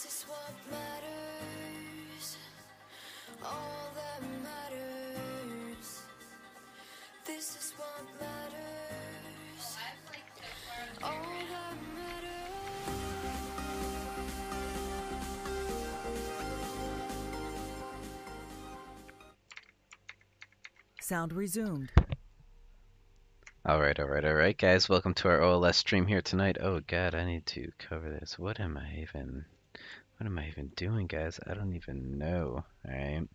This is what matters. All that matters. This is what matters. All that Sound resumed. Alright, guys. Welcome to our OLS stream here tonight. Oh god, I need to cover this. What am I even doing, guys? I don't even know. Alright.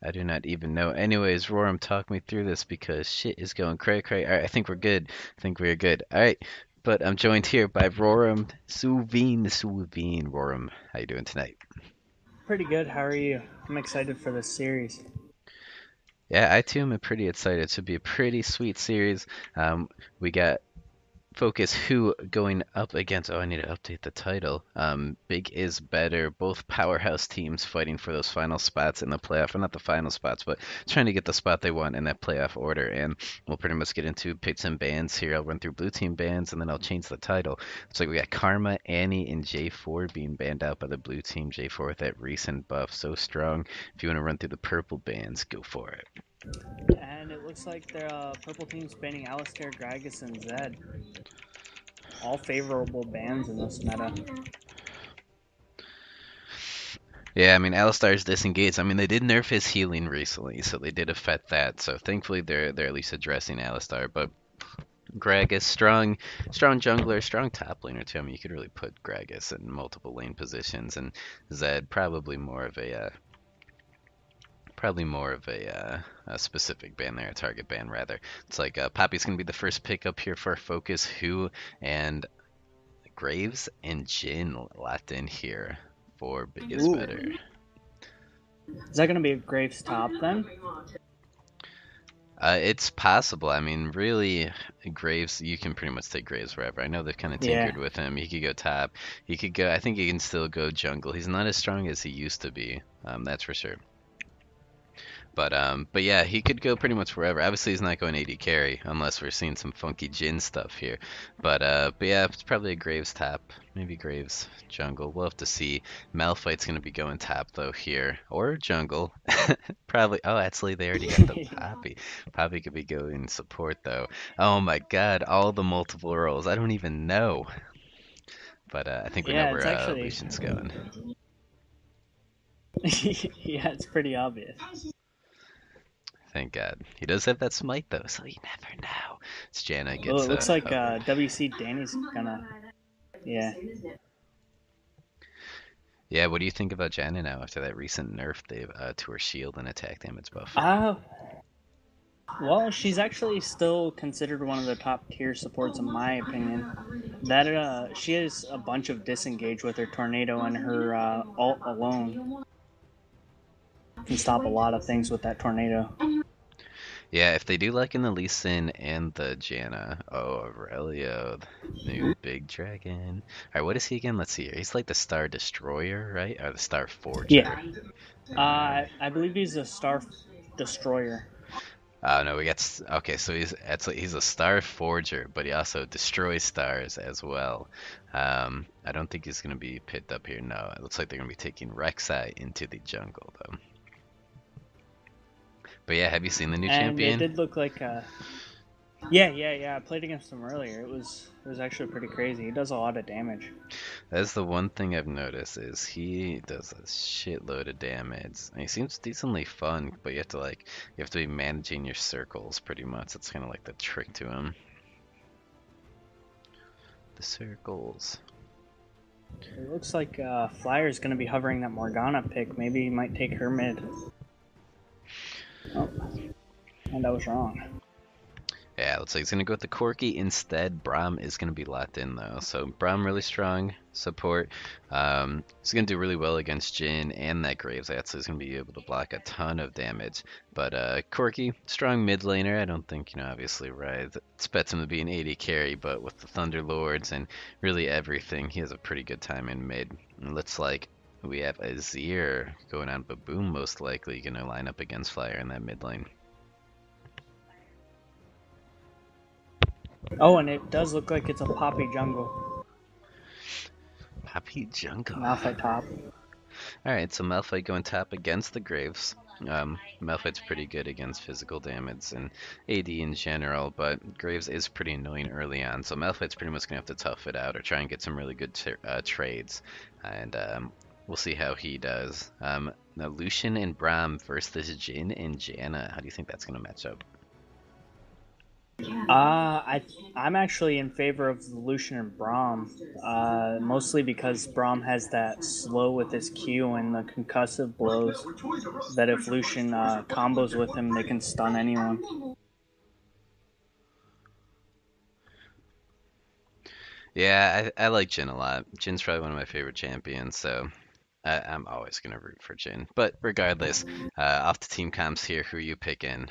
I do not even know. Anyways, Roram, talk me through this because shit is going cray. Alright, I think we're good. I think we are good. Alright. But I'm joined here by Roram Suveen. Roram, how you doing tonight? Pretty good. How are you? I'm excited for this series. Yeah, I too am pretty excited. It should be a pretty sweet series. We got Focus Who going up against. Oh, I need to update the title. Big is Better. Both powerhouse teams fighting for those final spots in the playoff. Or not the final spots, but trying to get the spot they want in that playoff order. And we'll pretty much get into picks and bans here. I'll run through blue team bans and then I'll change the title. It's like we got Karma, Annie, and J4 being banned out by the blue team. J4 with that recent buff, so strong. If you want to run through the purple bans, go for it. And it looks like the purple team's banning Alistair, Gragas, and Zed. All favorable bans in this meta. Yeah, I mean, Alistar's disengaged. I mean, they did nerf his healing recently, so they did affect that. So thankfully, they're at least addressing Alistar. But Gragas, strong jungler, strong top laner too. I mean, you could really put Gragas in multiple lane positions, and Zed probably more of a specific ban there, a target ban rather. It's like Poppy's gonna be the first pick up here for Focus Who, and Graves and Jin locked in here for Big is Better. Is that going to be a Graves top then? It's possible. I mean, really, Graves, you can pretty much take Graves wherever. I know they've kind of tinkered with him. He could go top. He could go, I think he can still go jungle. He's not as strong as he used to be. That's for sure. But yeah, he could go pretty much wherever. Obviously, he's not going AD carry unless we're seeing some funky Jin stuff here. But yeah, it's probably a Graves top, maybe Graves jungle. We'll have to see. Malphite's gonna be going top though here, or jungle. Probably. Oh, actually, they already got the Poppy. Poppy could be going support though. Oh my God, all the multiple roles. I don't even know. But I think we know where Lucian's going. Yeah, it's pretty obvious. Thank God. He does have that smite though, so you never know. It's Janna gets. Well, it looks like WC Danny's gonna. Yeah. Yeah. What do you think about Janna now after that recent nerf they've to her shield and attack damage buff? Well, she's actually still considered one of the top tier supports in my opinion. That she has a bunch of disengage with her tornado and her ult alone. Can stop a lot of things with that tornado. Yeah, if they do like in the Lee Sin and the Janna. Oh, Aurelio, the new big dragon. Alright, what is he again? Let's see here. He's like the Star Destroyer, right? Or the Star Forger. Yeah. I believe he's a Star Destroyer. Oh no, we got okay. So he's a Star Forger, but he also destroys stars as well. I don't think he's gonna be picked up here. No, it looks like they're gonna be taking Rek'Sai into the jungle though. But yeah, have you seen the new champion? And it did look like yeah. I played against him earlier. It was actually pretty crazy. He does a lot of damage. That's the one thing I've noticed is he does a shitload of damage. And he seems decently fun, but you have to be managing your circles pretty much. That's kind of like the trick to him. The circles. It looks like Flyer's going to be hovering that Morgana pick. Maybe he might take her mid. Oh, and I was wrong. Yeah, looks like he's going to go with the Corki instead. Braum is going to be locked in, though. So Braum, really strong support. He's going to do really well against Jin and that Graves. Actually, he's going to be able to block a ton of damage. But Corki, strong mid laner. I don't think, obviously, right, expects him to be an AD carry, but with the Thunder Lords and really everything, he has a pretty good time in mid. It looks like we have Azir going on Baboom, most likely going to line up against Flyer in that mid lane. Oh, and it does look like it's a Poppy jungle. Happy Jungle. Malphite top. Alright, so Malphite going top against the Graves. Malphite's pretty good against physical damage and AD in general, but Graves is pretty annoying early on, so Malphite's pretty much going to have to tough it out or try and get some really good trades. And we'll see how he does. Now Lucian and Braum versus Jhin and Janna. How do you think that's going to match up? I'm actually in favor of Lucian and Braum, mostly because Braum has that slow with his Q and the concussive blows that if Lucian combos with him, they can stun anyone. Yeah, I like Jhin a lot. Jin's probably one of my favorite champions, so I'm always going to root for Jhin. But regardless, off the team comps here, who are you picking?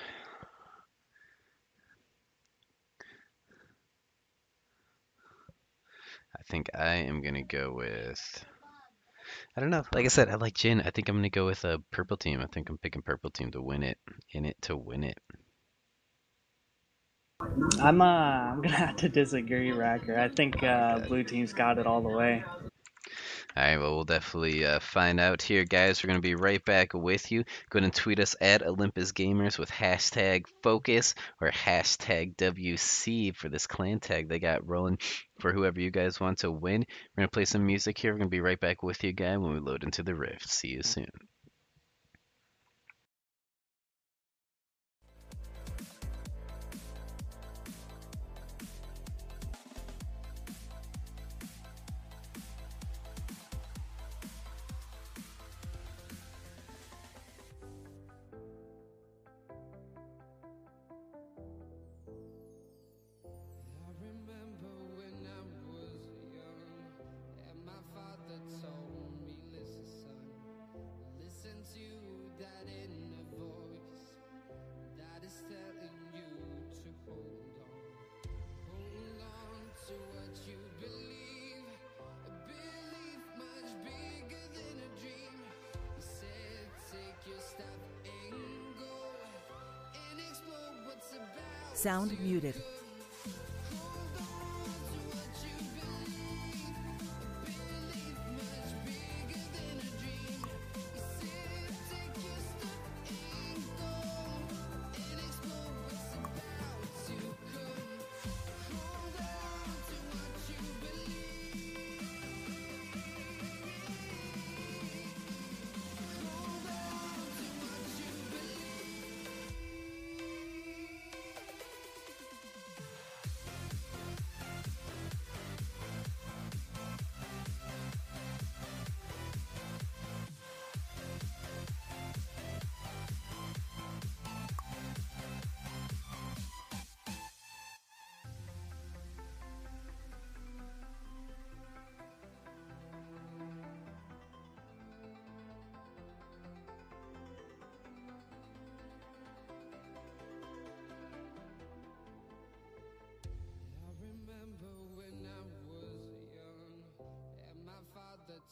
I think I am going to go with... I don't know. Like I said, I like Jhin. I think I'm going to go with a purple team. I think I'm picking purple team to win it. In it to win it. I'm gonna have to disagree, Racker. I think blue team's got it all the way. All right, well, we'll definitely find out here, guys. We're going to be right back with you. Go ahead and tweet us at Olympus Gamers with hashtag Focus or hashtag WC for this clan tag they got rolling for whoever you guys want to win. We're going to play some music here. We're going to be right back with you, guys, when we load into the Rift. See you soon. Sound muted.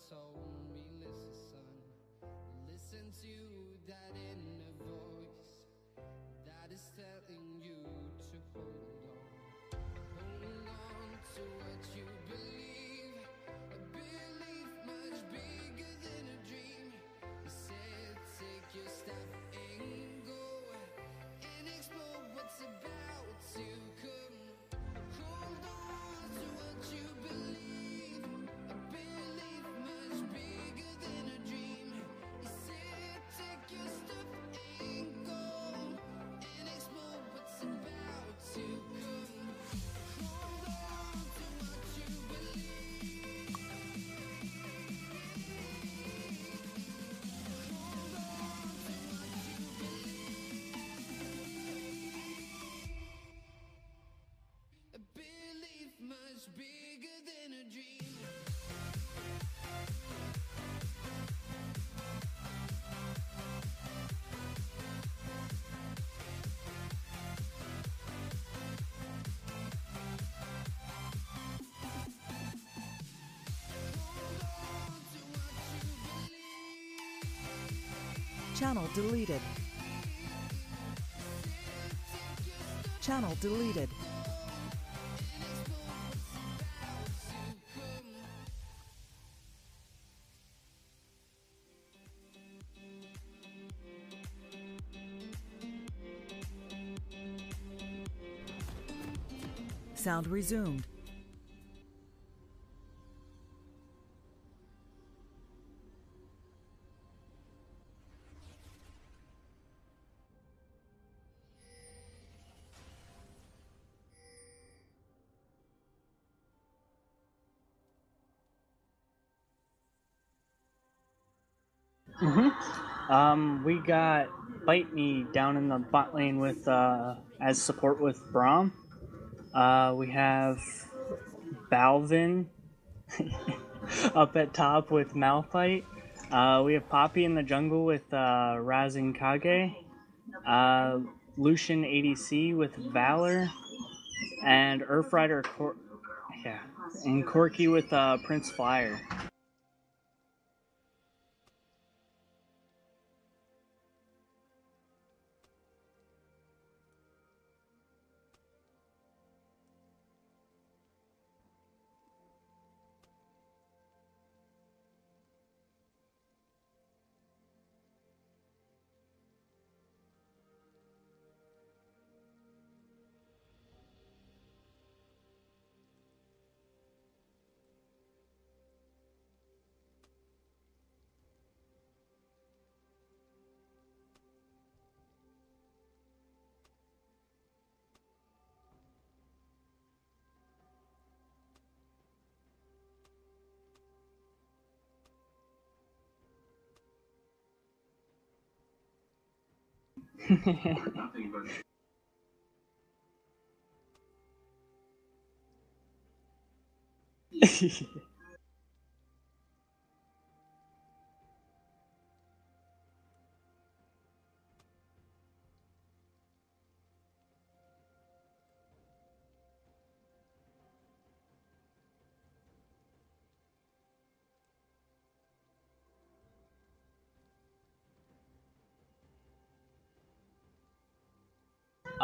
Told me, listen, son, listen to that inner voice that is telling you to hold on to what you believe, a belief much bigger than a dream. He said, take your stuff and go and explore what's about to come. Hold on to what you believe, a belief much bigger than a dream. He said, take your stuff and go and explore what's about to come. Hold on to what you believe. Hold on to what you believe. A belief much bigger than a dream. Channel deleted. Channel deleted. Sound resumed. We got Bite Me down in the bot lane with as support with Braum. We have Balvin up at top with Malphite. We have Poppy in the jungle with Raz and Kage. Lucian ADC with Valor. And Earthrider and Corky with Prince Flyer.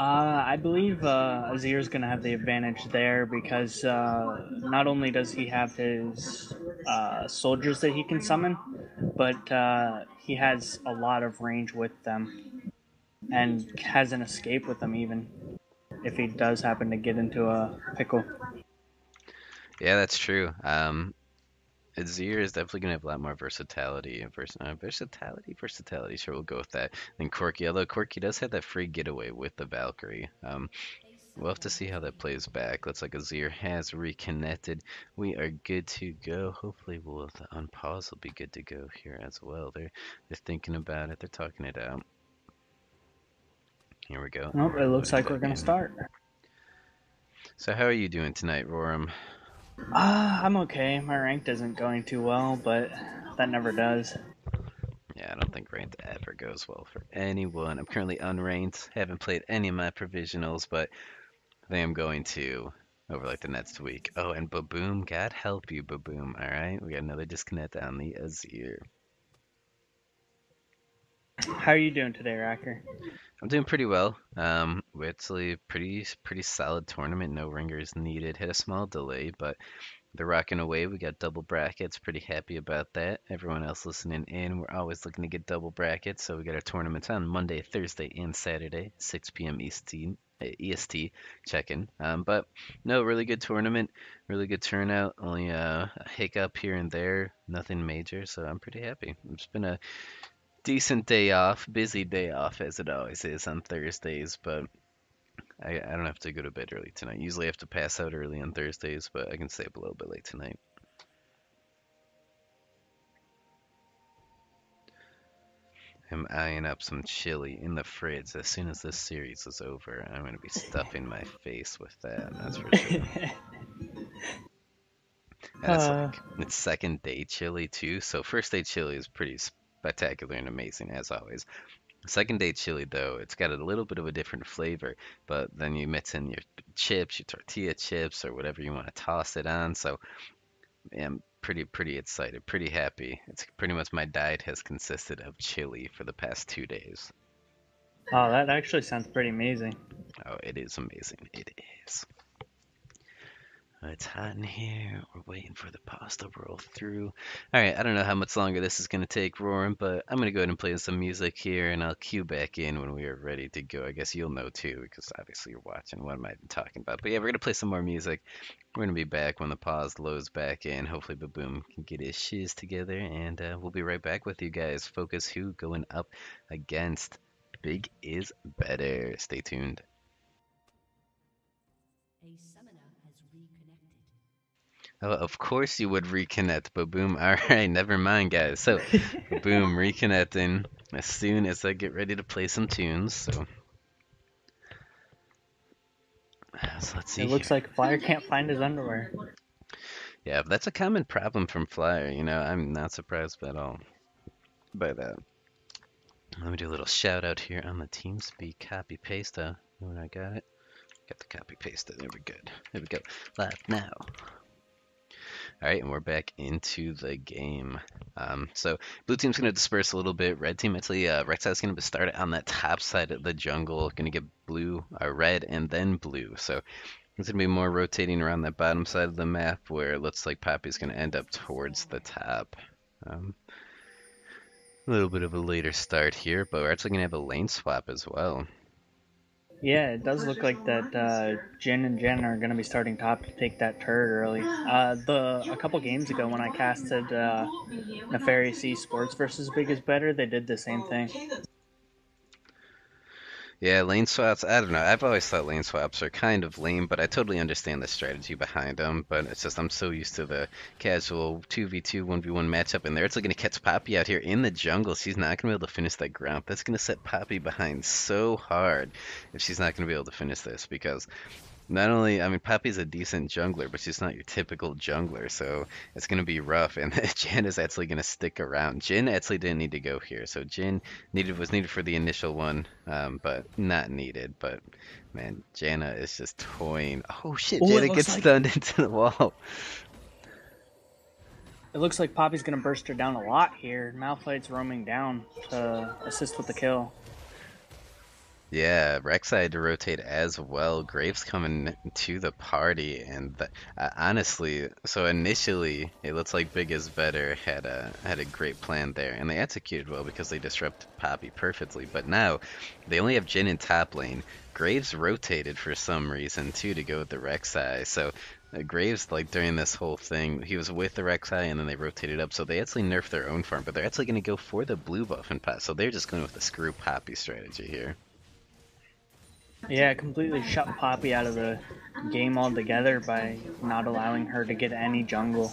I believe Azir's going to have the advantage there because not only does he have his soldiers that he can summon, but he has a lot of range with them and has an escape with them even if he does happen to get into a pickle. Yeah, that's true. Azir is definitely gonna have a lot more versatility. Versatility. Sure, we'll go with that. Than Corki, although Corki does have that free getaway with the Valkyrie. We'll have to see how that plays back. Looks like Azir has reconnected. We are good to go. Hopefully, the unpause will be good to go here as well. They're thinking about it. They're talking it out. Here we go. Nope, it looks like we're going going to start. So how are you doing tonight, Roram? I'm okay. My ranked isn't going too well, but that never does. Yeah, I don't think ranked ever goes well for anyone. I'm currently unranked. Haven't played any of my provisionals, but I think I'm going to over like the next week. Oh, and Baboom, God help you, Baboom. All right, we got another disconnect on the Azir. How are you doing today, Racker? I'm doing pretty well. We actually pretty solid tournament. No ringers needed. Had a small delay, but they're rocking away. We got double brackets. Pretty happy about that. Everyone else listening in, we're always looking to get double brackets. So we got our tournaments on Monday, Thursday, and Saturday, 6 p.m. EST check-in. But no, really good tournament, really good turnout. Only a hiccup here and there, nothing major. So I'm pretty happy. It's been a decent day off, busy day off as it always is on Thursdays, but I don't have to go to bed early tonight. Usually I have to pass out early on Thursdays, but I can stay up a little bit late tonight. I'm eyeing up some chili in the fridge. As soon as this series is over, I'm going to be stuffing my face with that, that's for sure. And it's second day chili too. So first day chili is pretty spectacular and amazing as always. Second day chili though, it's got a little bit of a different flavor, but then you mix in your chips, your tortilla chips, or whatever you want to toss it on. So yeah, I'm pretty excited, pretty happy. It's pretty much my diet has consisted of chili for the past 2 days. Oh, that actually sounds pretty amazing. Oh, it is amazing. It is. It's hot in here. We're waiting for the pasta to roll through. All right, I don't know how much longer this is going to take, Roaring, but I'm going to go ahead and play some music here, and I'll cue back in when we are ready to go. I guess you'll know too, because obviously you're watching. What am I talking about? But yeah, we're going to play some more music. We're going to be back when the pause loads back in. Hopefully, Baboom can get his shiz together, and we'll be right back with you guys. Focus Who going up against Big is Better. Stay tuned. A summoner has reconnected. Oh, of course you would reconnect, Baboom. All right, never mind, guys. So, Baboom reconnecting as soon as I get ready to play some tunes. So let's see It looks here. like Flyer can't find his underwear. Yeah, that's a common problem from Flyer. I'm not surprised at all by that. Let me do a little shout out here on the TeamSpeak copy paste. When I got it, got the copy paste. There we go. There we go. Live now. All right, and we're back into the game. So blue team's going to disperse a little bit. Red team actually, Rek'Sai's going to start on that top side of the jungle. Going to get red, and then blue. So it's going to be more rotating around that bottom side of the map where it looks like Poppy's going to end up towards the top. A little bit of a later start here, but we're actually going to have a lane swap as well. Yeah, it does look like that Jin and Jen are going to be starting top to take that turret early. A couple games ago when I casted Nefarious Esports versus Big is Better, they did the same thing. Yeah, lane swaps, I don't know. I've always thought lane swaps are kind of lame, but I totally understand the strategy behind them. But it's just I'm so used to the casual 2v2, 1v1 matchup, and they're actually going to catch Poppy out here in the jungle. She's not going to be able to finish that ground. That's going to set Poppy behind so hard if she's not going to be able to finish this, because not only, I mean, Poppy's a decent jungler, but she's not your typical jungler, so it's going to be rough, and Jin is actually going to stick around. Jin actually didn't need to go here, so Jin was needed for the initial one, but not needed. But, man, Janna is just toying. Oh, shit, Ooh, Janna gets stunned into the wall. It looks like Poppy's going to burst her down a lot here. Malphite's roaming down to assist with the kill. Yeah, Rek'Sai had to rotate as well. Graves coming to the party, and honestly, so initially it looks like Big is Better had a great plan there, and they executed well because they disrupted Poppy perfectly. But now they only have Jhin in top lane. Graves rotated for some reason too to go with the Rek'Sai. So Graves, like during this whole thing, he was with the Rek'Sai and then they rotated up. So they actually nerfed their own farm, but they're actually going to go for the blue buff and Pop. So they're just going with the screw Poppy strategy here. Yeah, completely shut Poppy out of the game altogether by not allowing her to get any jungle.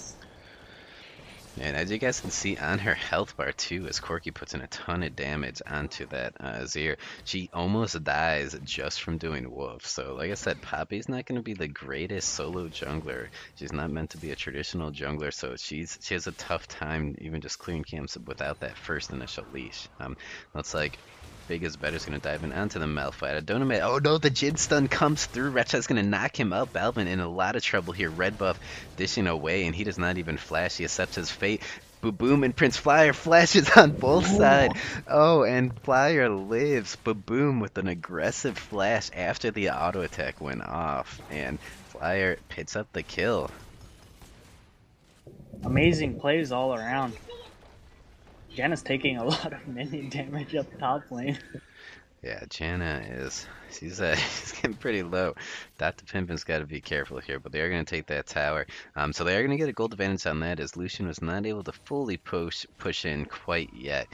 And as you guys can see on her health bar too, as Corki puts in a ton of damage onto that Azir, she almost dies just from doing Wolf. So like I said, Poppy's not going to be the greatest solo jungler. She's not meant to be a traditional jungler, so she has a tough time even just clearing camps without that first initial leash. Looks like Big is Better is going to dive in onto the Malphite. I don't know. Oh no, the Jin stun comes through. Retcha's going to knock him out. Balvin in a lot of trouble here. Red buff dishing away, and he does not even flash. He accepts his fate. Boom and Prince Flyer flashes on both sides. Oh, and Flyer lives. Boom with an aggressive flash after the auto attack went off, and Flyer picks up the kill. Amazing plays all around. Janna's taking a lot of minion damage up top lane. Yeah, Janna she's getting pretty low. Dr. Pimpin's got to be careful here, but they are going to take that tower. So they are going to get a gold advantage on that, as Lucian was not able to fully push in quite yet.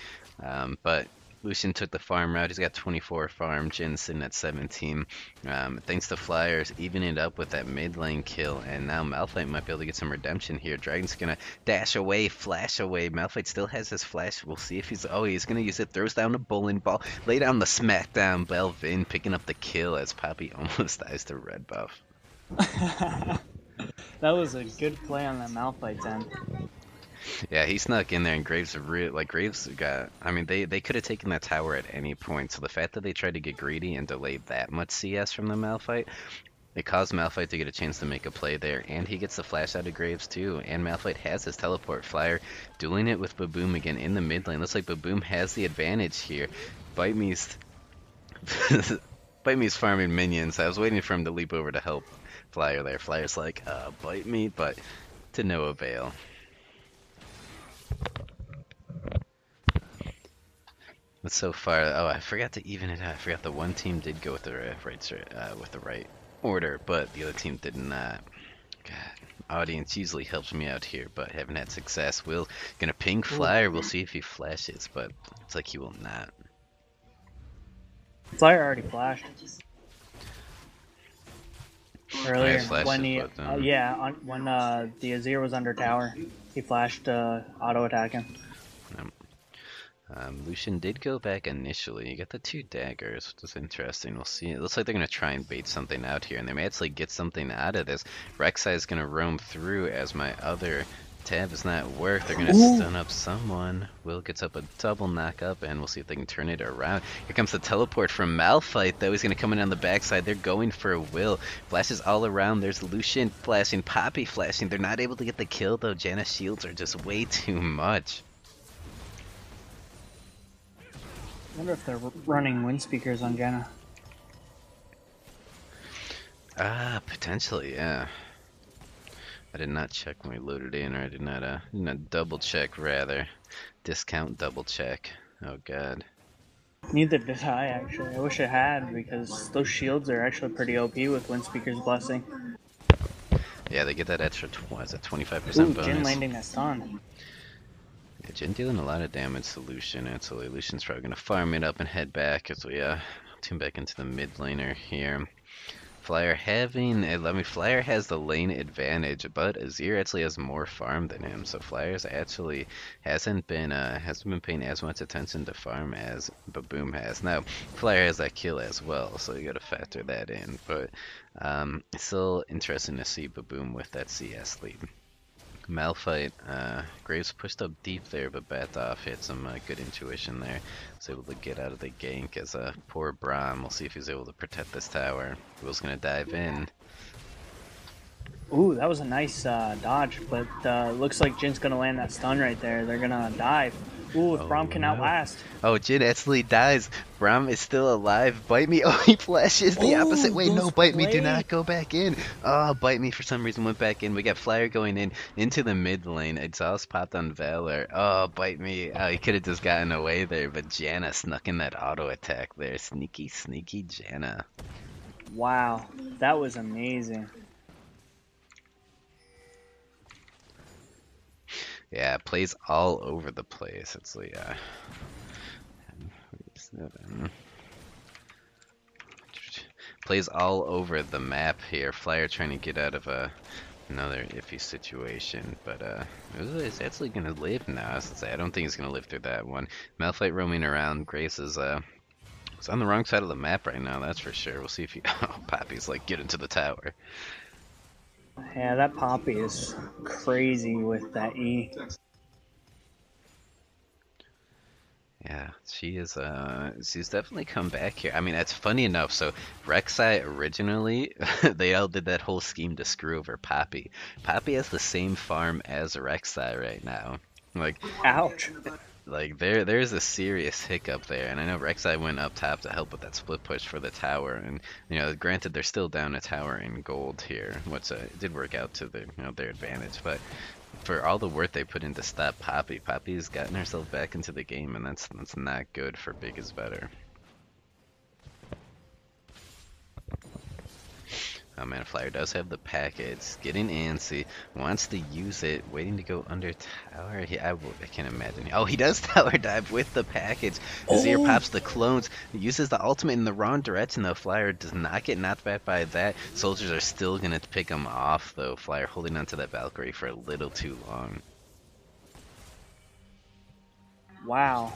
But Lucian took the farm route. He's got 24 farm. Jin's sitting at 17. Thanks to Flyers, evening it up with that mid lane kill. And now Malphite might be able to get some redemption here. Dragon's going to dash away, flash away. Malphite still has his flash. We'll see if he's going to use it. Throws down a bowling ball. Lay down the smackdown. Belvin picking up the kill as Poppy almost dies to red buff. That was a good play on that Malphite's end. Yeah, he snuck in there, and Graves got. I mean, they could have taken that tower at any point. So the fact that they tried to get greedy and delay that much CS from the Malphite, it caused Malphite to get a chance to make a play there, and he gets the flash out of Graves too. And Malphite has his teleport. Flyer dueling it with Baboom again in the mid lane. Looks like Baboom has the advantage here. Bite Me's farming minions. I was waiting for him to leap over to help Flyer there. Flyer's like, bite me, but to no avail. But so far, oh, I forgot to even it out. I forgot the one team did go with the right order, but the other team did not. God, audience usually helps me out here, but haven't had success. Will gonna ping Flyer. We'll see if he flashes, but it's like he will not. Flyer already flashed earlier flashed when his he, button. when the Azir was under tower, he flashed auto attacking. Lucian did go back initially. You got the 2 daggers, which is interesting. We'll see. It looks like they're going to try and bait something out here, and they may actually get something out of this. Rek'Sai is going to roam through as my other tab is not work. They're going to stun up someone. Will gets up a double knock up, and we'll see if they can turn it around. Here comes the teleport from Malphite, though. He's going to come in on the backside. They're going for Will. Flashes all around. There's Lucian flashing, Poppy flashing. They're not able to get the kill, though. Janna's shields are just way too much. I wonder if they're running wind speakers on Janna. Potentially, yeah. I did not check when we loaded in, or I did not double check, rather. Discount double check. Oh god. Neither did I, actually. I wish I had, because those shields are actually pretty OP with wind speaker's blessing. Yeah, they get that extra, is it 25% Ooh, bonus? Jin landing that stun. Yeah, Jin dealing a lot of damage to Lucian, and so Lucian's probably going to farm it up and head back as we tune back into the mid laner here. Flyer Flyer has the lane advantage, but Azir actually has more farm than him, so Flyer's actually hasn't been paying as much attention to farm as Baboom has. Now, Flyer has that kill as well, so you gotta factor that in, but it's still interesting to see Baboom with that CS lead. Malphite, Graves pushed up deep there, but backed off. Hit some good intuition there. Was able to get out of the gank as poor Braum. We'll see if he's able to protect this tower. Will's gonna dive in. Ooh, that was a nice dodge, but looks like Jin's gonna land that stun right there. They're gonna dive. Ooh, if Braum can outlast. Oh, Jin actually dies. Braum is still alive. Bite me. Oh, he flashes the opposite way. No, bite me. Do not go back in. Oh, bite me for some reason went back in. We got Flyer going in into the mid lane. Exhaust popped on Valor. Oh, bite me. Oh, he could have just gotten away there, but Janna snuck in that auto attack there. Sneaky, sneaky Janna. Wow, that was amazing. Yeah, plays all over the place. It's like, plays all over the map here. Flyer trying to get out of another iffy situation, but it's actually gonna live now. I don't think he's gonna live through that one. Malphite roaming around. Grace is it's on the wrong side of the map right now. That's for sure. We'll see if he. Oh, Poppy's like get into the tower. Yeah, that Poppy is crazy with that E. Yeah, she is. She's definitely come back here. I mean, that's funny enough. So Rek'Sai originally, they all did that whole scheme to screw over Poppy. Poppy has the same farm as Rek'Sai right now. Like, ouch. Like there's a serious hiccup there, and I know Rek'Sai went up top to help with that split push for the tower, and granted they're still down a tower in gold here, which it did work out to their advantage, but for all the work they put in to stop Poppy's gotten herself back into the game, and that's not good for Big is Better. Oh man, Flyer does have the package, getting antsy, wants to use it, waiting to go under tower. I can't imagine. Oh, he does tower dive with the package. Azir pops the clones, uses the ultimate in the wrong direction though. Flyer does not get knocked back by that. Soldiers are still gonna pick him off though. Flyer holding onto that Valkyrie for a little too long. Wow.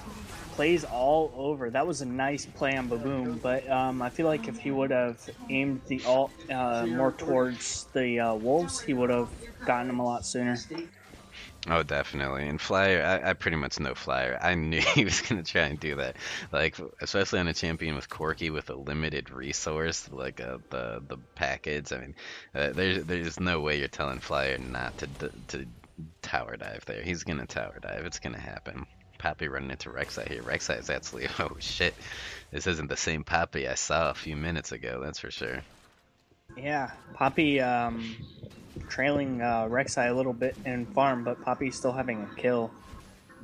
Plays all over. That was a nice play on Baboom, but I feel like if he would have aimed the ult more towards the wolves, he would have gotten him a lot sooner. Oh, definitely. And Flyer, I pretty much know Flyer. I knew he was going to try and do that. Like, especially on a champion with Corki with a limited resource, like the package. I mean, there's no way you're telling Flyer not to tower dive there. He's going to tower dive. It's going to happen. Poppy running into Rek'Sai here. Rek'Sai is actually, oh shit, this isn't the same Poppy I saw a few minutes ago, that's for sure. Yeah, Poppy trailing Rek'Sai a little bit in farm, but Poppy's still having a kill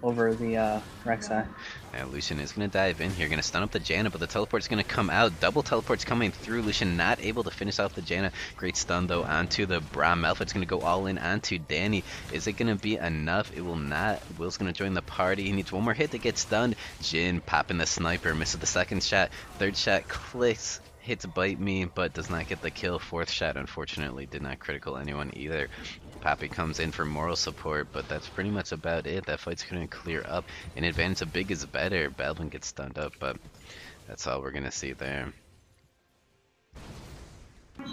over the Rek'Sai. Now Lucian is going to dive in here, going to stun up the Janna, but the teleport's going to come out. Double teleports coming through. Lucian not able to finish off the Janna. Great stun though onto the Braum. Malphite's going to go all in onto Danny. Is it going to be enough? It will not. Will's going to join the party. He needs one more hit to get stunned. Jhin popping the sniper, misses the second shot. Third shot clicks. Hits Bite Me, but does not get the kill. Fourth shot, unfortunately, did not critical anyone either. Poppy comes in for moral support, but that's pretty much about it. That fight's going to clear up. An advantage of big is better. Baldwin gets stunned up, but that's all we're going to see there.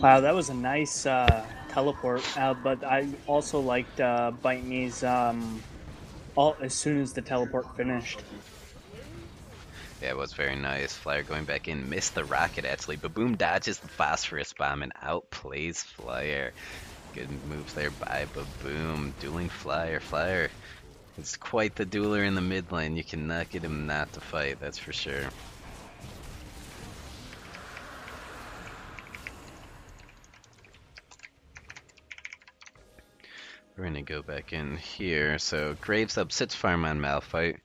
Wow, that was a nice teleport, but I also liked Bite Me's all as soon as the teleport finished. Yeah, it was very nice. Flyer going back in, missed the rocket actually. Baboom dodges the phosphorus bomb and outplays Flyer. Good moves there by Baboom. Dueling Flyer. Flyer is quite the dueler in the mid lane. You cannot get him not to fight, that's for sure. We're gonna go back in here. So Graves up 6 farm on Malphite.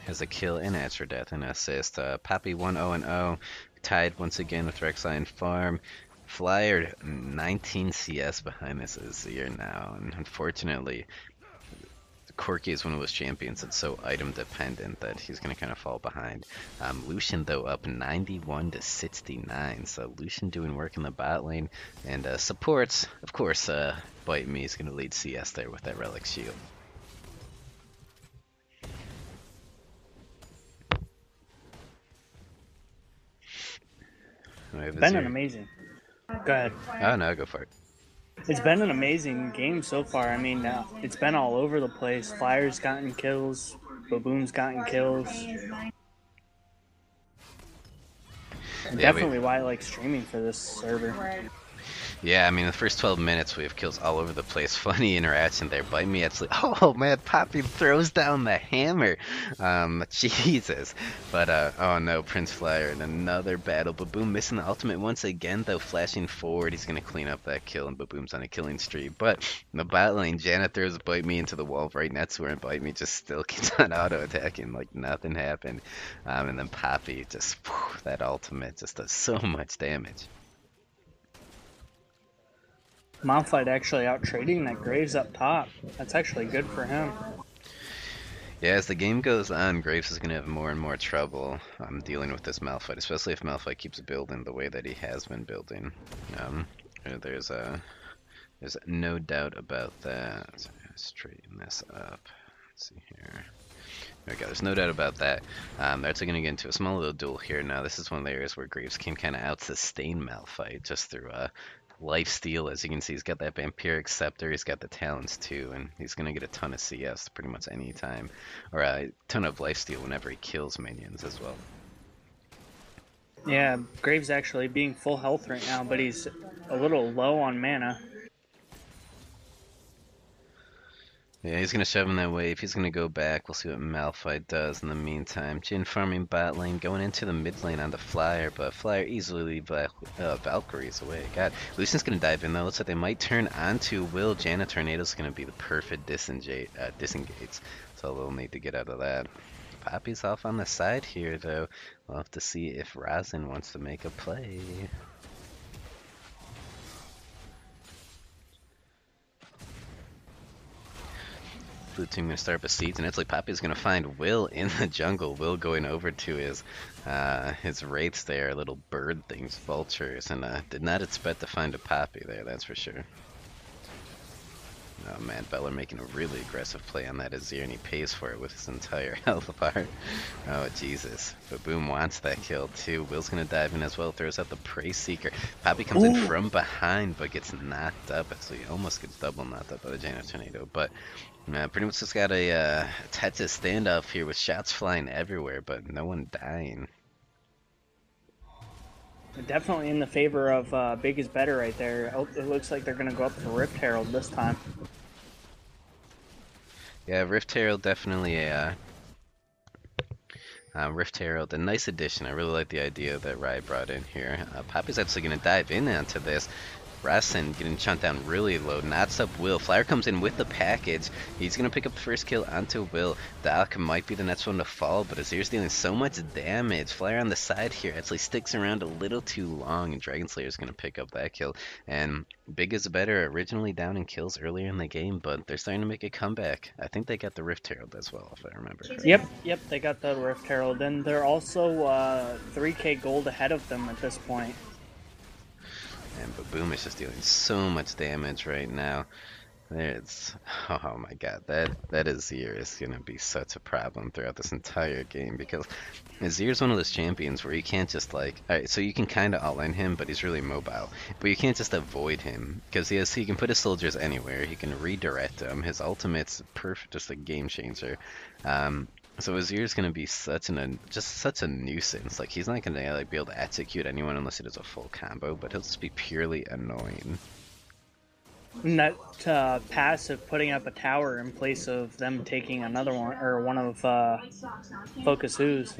Has a kill and Astro Death and assist. Poppy 1-0-0. Tied once again with Rek'Sai and farm. Flyer 19 CS behind this Azir now. And unfortunately, Corki is one of those champions that's so item dependent that he's going to kind of fall behind. Lucian though up 91 to 69, so Lucian doing work in the bot lane, and supports, of course, Bite Me is going to lead CS there with that Relic Shield. It's been an amazing. Go ahead. Oh no, go for it. It's been an amazing game so far. I mean, it's been all over the place. Flyer's gotten kills. Baboom's gotten kills. Definitely why I like streaming for this server. Yeah, I mean, the first 12 minutes we have kills all over the place. Funny interaction there. Bite Me actually. Oh man, Poppy throws down the hammer. Jesus. But oh no, Prince Flyer in another battle. Baboom missing the ultimate once again, though. Flashing forward, he's gonna clean up that kill, and Baboom's on a killing streak. But in the bot lane, Janna throws Bite Me into the wall right next to her, and Bite Me just still keeps on auto attacking like nothing happened. And then Poppy just that ultimate just does so much damage. Malphite actually out trading that Graves up top. That's actually good for him. Yeah, as the game goes on, Graves is going to have more and more trouble dealing with this Malphite, especially if Malphite keeps building the way that he has been building. There's no doubt about that. So straighten this up. Let's see here. There we go. There's no doubt about that. They're actually going to get into a small little duel here. Now, this is one of the areas where Graves can kind of out-sustain Malphite just through life steal. As you can see, he's got that vampiric scepter, he's got the talents too, and he's gonna get a ton of CS pretty much any time, or a ton of life steal whenever he kills minions as well. Yeah, Graves actually being full health right now, but he's a little low on mana. Yeah, he's gonna shove him that wave. He's gonna go back. We'll see what Malphite does in the meantime. Jhin farming bot lane, going into the mid lane on the Flyer, but Flyer easily leave Valkyries away. God, Lucian's gonna dive in though. Looks like they might turn onto Will. Janna Tornado's gonna be the perfect disengage. So they'll need to get out of that. Poppy's off on the side here though. We'll have to see if Rosin wants to make a play. Blue team gonna start besiege, and it's like Poppy's gonna find Will in the jungle. Will going over to his wraiths there, little bird things, vultures, and did not expect to find a Poppy there, that's for sure. Oh man, Beller making a really aggressive play on that Azir, and he pays for it with his entire health bar. Oh Jesus, Baboom wants that kill too. Will's gonna dive in as well, throws out the Prey Seeker. Poppy comes in from behind, but gets knocked up. Actually, almost gets double knocked up by the Janna Tornado, but pretty much just got a Tetris standoff here with shots flying everywhere, but no one dying. Definitely in the favor of big is better right there. Oh, it looks like they're going to go up for Rift Herald this time. Yeah, Rift Herald definitely Rift Herald, a nice addition. I really like the idea that Rai brought in here. Poppy's actually going to dive in onto this. Rasen getting shot down really low, knots up Will. Flyer comes in with the package. He's going to pick up the first kill onto Will. Dalek might be the next one to fall, but Azir's dealing so much damage. Flyer on the side here actually sticks around a little too long, and Dragon Slayer's going to pick up that kill. And Big is better, originally down in kills earlier in the game, but they're starting to make a comeback. I think they got the Rift Herald as well, if I remember correctly. Yep, they got the Rift Herald, and they're also 3k gold ahead of them at this point. And Baboom is just dealing so much damage right now. There's, oh my god, that Azir is gonna be such a problem throughout this entire game, because Azir is one of those champions where you can't just like, alright, so you can kind of outline him, but he's really mobile. But you can't just avoid him, because he can put his soldiers anywhere, he can redirect them, his ultimate's perfect, just a game changer. So Azir's gonna be just such a nuisance. Like, he's not gonna like be able to execute anyone unless he does a full combo, but he'll just be purely annoying. And that passive putting up a tower in place of them taking another one, or one of Focus Who's.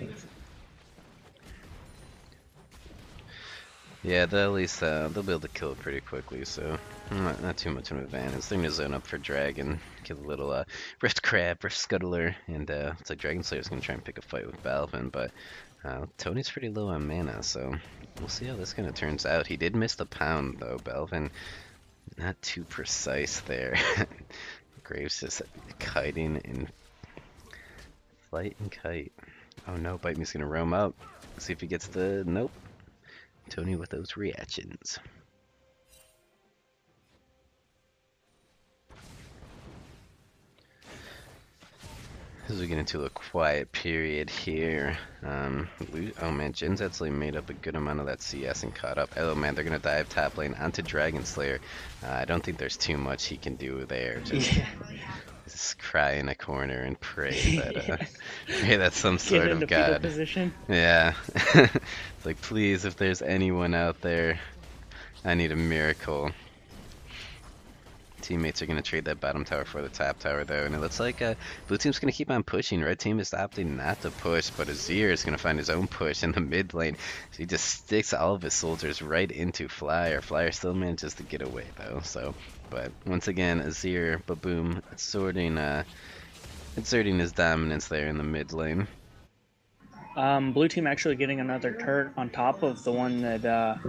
Yeah, they'll at least they'll be able to kill it pretty quickly, so not too much of an advantage. They're gonna zone up for Dragon, kill a little Rift Crab, Rift Scuttler, and it's like Dragon Slayer's gonna try and pick a fight with Balvin, but Tony's pretty low on mana, so we'll see how this kind of turns out. He did miss the pound though, Balvin. Not too precise there. Graves just kiting and flight and kite. Oh no, Bite Me's gonna roam up. See if he gets the nope. Tony with those reactions. As we get into a quiet period here, oh man, Jin's actually made up a good amount of that CS and caught up. Oh man, they're gonna dive top lane onto Dragon Slayer. I don't think there's too much he can do there. Just cry in a corner and pray that pray that some sort Get of into god. fetal position. Yeah, it's like, please, if there's anyone out there, I need a miracle. Teammates are going to trade that bottom tower for the top tower though, and it looks like blue team's going to keep on pushing. Red team is opting not to push, but Azir is going to find his own push in the mid lane. So he just sticks all of his soldiers right into Flyer. Flyer still manages to get away though, so, but once again, Azir, Baboom, exerting his dominance there in the mid lane. Blue team actually getting another turret on top of the one that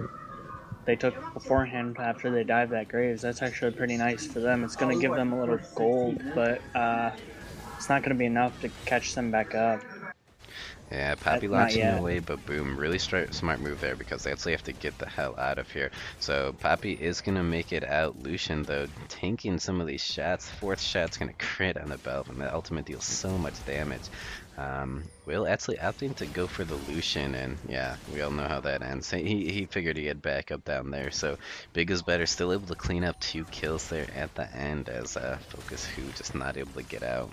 they took beforehand after they dived that Graves. That's actually pretty nice for them. It's going to give them a little gold, but it's not going to be enough to catch them back up. Yeah, Poppy launching away, but boom, really smart move there, because they actually have to get the hell out of here. So Poppy is going to make it out. Lucian, though, tanking some of these shots. Fourth shot's going to crit on the Belvin. The ultimate deals so much damage. Will actually opting to go for the Lucian, and yeah, we all know how that ends. He figured he had backup down there, so Big is better, still able to clean up 2 kills there at the end, as Focus Who just not able to get out.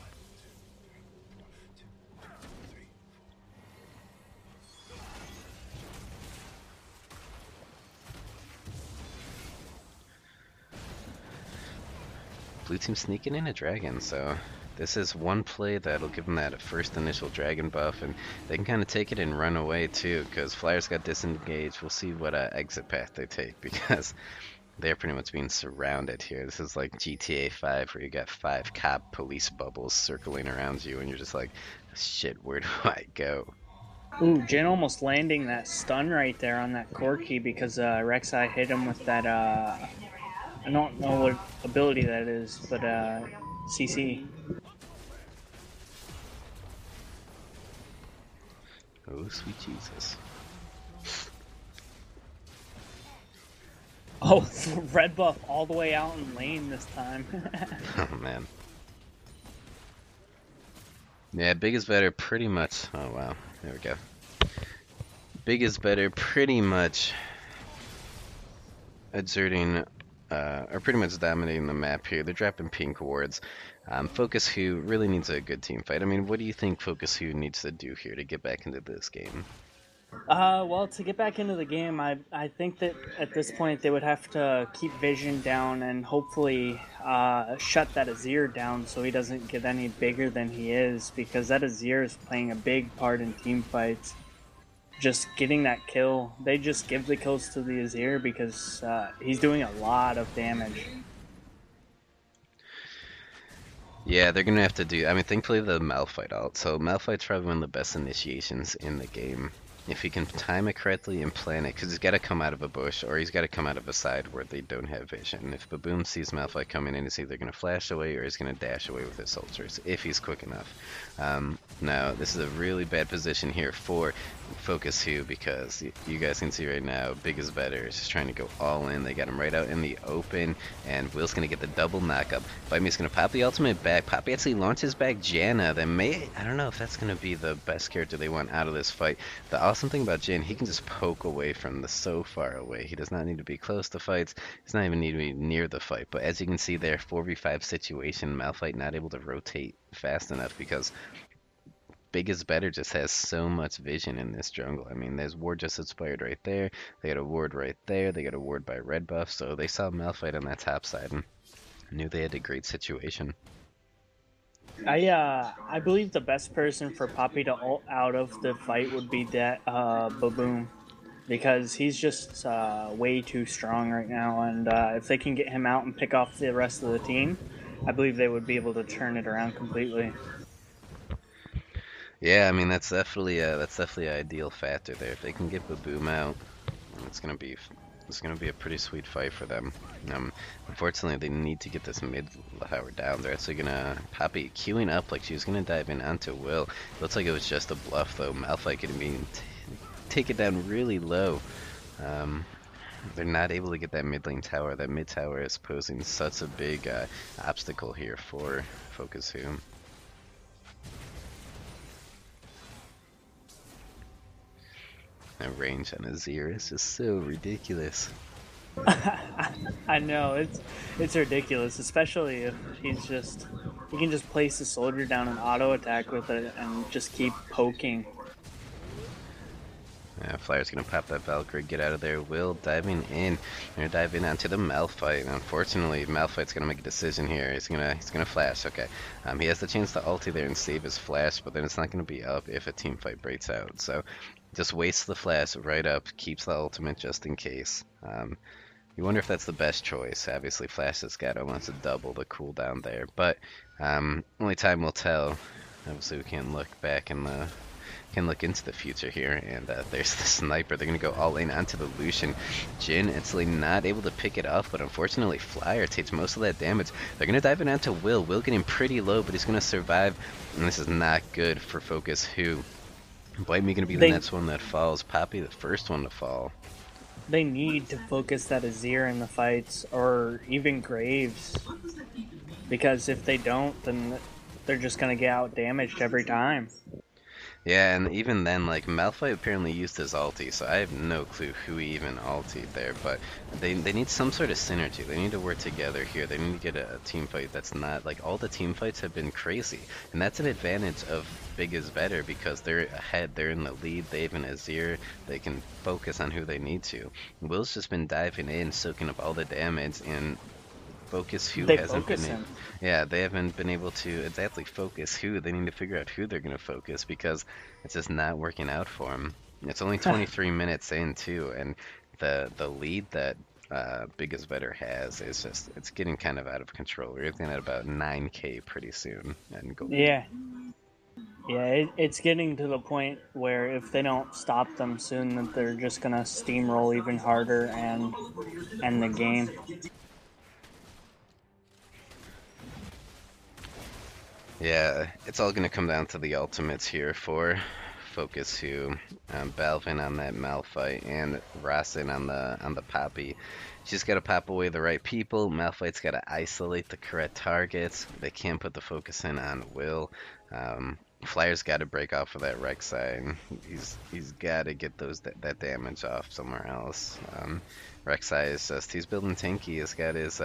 Blue team sneaking in a dragon, so this is one play that'll give them that first initial dragon buff, and they can kind of take it and run away too, because Flyers got disengaged. We'll see what exit path they take, because they're pretty much being surrounded here. This is like GTA 5, where you got 5 cop police bubbles circling around you, and you're just like, shit, where do I go? Ooh, Jin almost landing that stun right there on that Corki, because Rek'Sai hit him with that, I don't know what ability that is, but CC. Oh, sweet Jesus. Oh, red buff all the way out in lane this time. Oh, man. Yeah, Big is better pretty much. Oh, wow. There we go. Big is better pretty much exerting, or pretty much dominating the map here. They're dropping pink wards. Focus Who really needs a good team fight. I mean, what do you think Focus Who needs to do here to get back into this game? Well, to get back into the game, I think that at this point they would have to keep Vision down and hopefully shut that Azir down so he doesn't get any bigger than he is, because that Azir is playing a big part in team fights. Just getting that kill, they just give the kills to the Azir because he's doing a lot of damage. Yeah, they're gonna have to do. I mean, thankfully the Malphite ult. So Malphite's probably one of the best initiations in the game. If he can time it correctly and plan it, because he's got to come out of a bush or he's got to come out of a side where they don't have vision. If Baboom sees Malphite coming in, he's either going to flash away or he's going to dash away with his soldiers, if he's quick enough. Now, this is a really bad position here for Focus Who, because you guys can see right now, Big is better. Is just trying to go all in. They got him right out in the open, and Will's going to get the double knockup. Vitamin's going to pop the ultimate back. Poppy actually launches back Janna. That may, I don't know if that's going to be the best character they want out of this fight. The awesome thing about Jhin, he can just poke away from the so far away. He does not need to be close to fights. He does not even need to be near the fight. But as you can see there, 4v5 situation, Malphite not able to rotate fast enough because Big is better just has so much vision in this jungle. I mean, there's ward just expired right there. They got a ward right there. They got a ward by red buff. So they saw Malphite on that top side and knew they had a great situation. I believe the best person for Poppy to ult out of the fight would be that Baboom, because he's just way too strong right now, and if they can get him out and pick off the rest of the team, I believe they would be able to turn it around completely. Yeah, I mean that's definitely an ideal factor there. If they can get Baboom out, it's gonna be a pretty sweet fight for them. Unfortunately, they need to get this mid tower down. They're actually gonna Poppy queuing up like she was gonna dive in onto Will. Looks like it was just a bluff though. Malphite could be take it down really low. They're not able to get that mid lane tower. That mid tower is posing such a big obstacle here for Focus Who. That range on Azir is just so ridiculous. I know it's ridiculous, especially if he can just place the soldier down and auto attack with it and just keep poking. Yeah, Flyer's gonna pop that Valkyrie, get out of there. Will diving in. They're gonna dive in onto the Malphite. Unfortunately, Malphite's gonna make a decision here. He's gonna flash. Okay, he has the chance to ulti there and save his flash, but then it's not gonna be up if a team fight breaks out. So just wastes the flash right up, keeps the ultimate just in case. You wonder if that's the best choice. Obviously, Flash has got almost a double the cooldown there, but only time will tell. Obviously, we can't look back in the can look into the future here, and there's the sniper. They're gonna go all in onto the Lucian. Jhin actually not able to pick it up, but unfortunately Flyer takes most of that damage. They're gonna dive in onto Will. Will getting pretty low, but he's gonna survive, and this is not good for Focus Who. Bite Me gonna be the next one that falls. Poppy the first one to fall. They need to focus that Azir in the fights, or even Graves, because if they don't, then they're just gonna get out damaged every time. Yeah, and even then, like, Malphite apparently used his ulti, so I have no clue who he even ultied there, but they need some sort of synergy. They need to work together here. They need to get a team fight that's not, like, all the team fights have been crazy, and that's an advantage of Big is better because they're ahead, they're in the lead, they have an Azir, they can focus on who they need to. Will's just been diving in, soaking up all the damage, and Focus Who hasn't been yeah, they haven't been able to exactly focus Who. They need to figure out who they're going to focus because it's just not working out for them. It's only 23 minutes in too, and the lead that Big is Better has is just it's getting kind of out of control. We're looking at about 9k pretty soon and go. Yeah, it's getting to the point where if they don't stop them soon, that they're just gonna steamroll even harder and end the game. Yeah, it's all going to come down to the ultimates here for Focus Who. Balvin on that Malphite and Rasen on the Poppy. She's got to pop away the right people. Malphite's got to isolate the correct targets. They can't put the focus in on Will. Flyer's got to break off of that Rek'Sai. He's got to get that damage off somewhere else. Rek'Sai is just he's building tanky. He's got his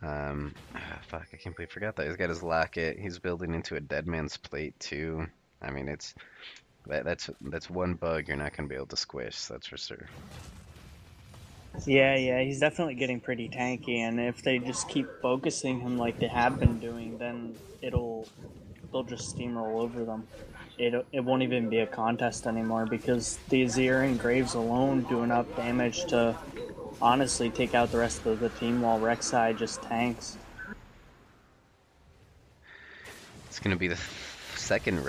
fuck, I can't believe I forgot that. He's got his locket. He's building into a dead man's plate too. I mean, That's one bug you're not gonna be able to squish. That's for sure. Yeah, he's definitely getting pretty tanky, and if they just keep focusing him like they have been doing, then they'll just steamroll over them. It won't even be a contest anymore because the Azir and Graves alone do enough damage to honestly take out the rest of the team while Rek'Sai just tanks. It's gonna be the second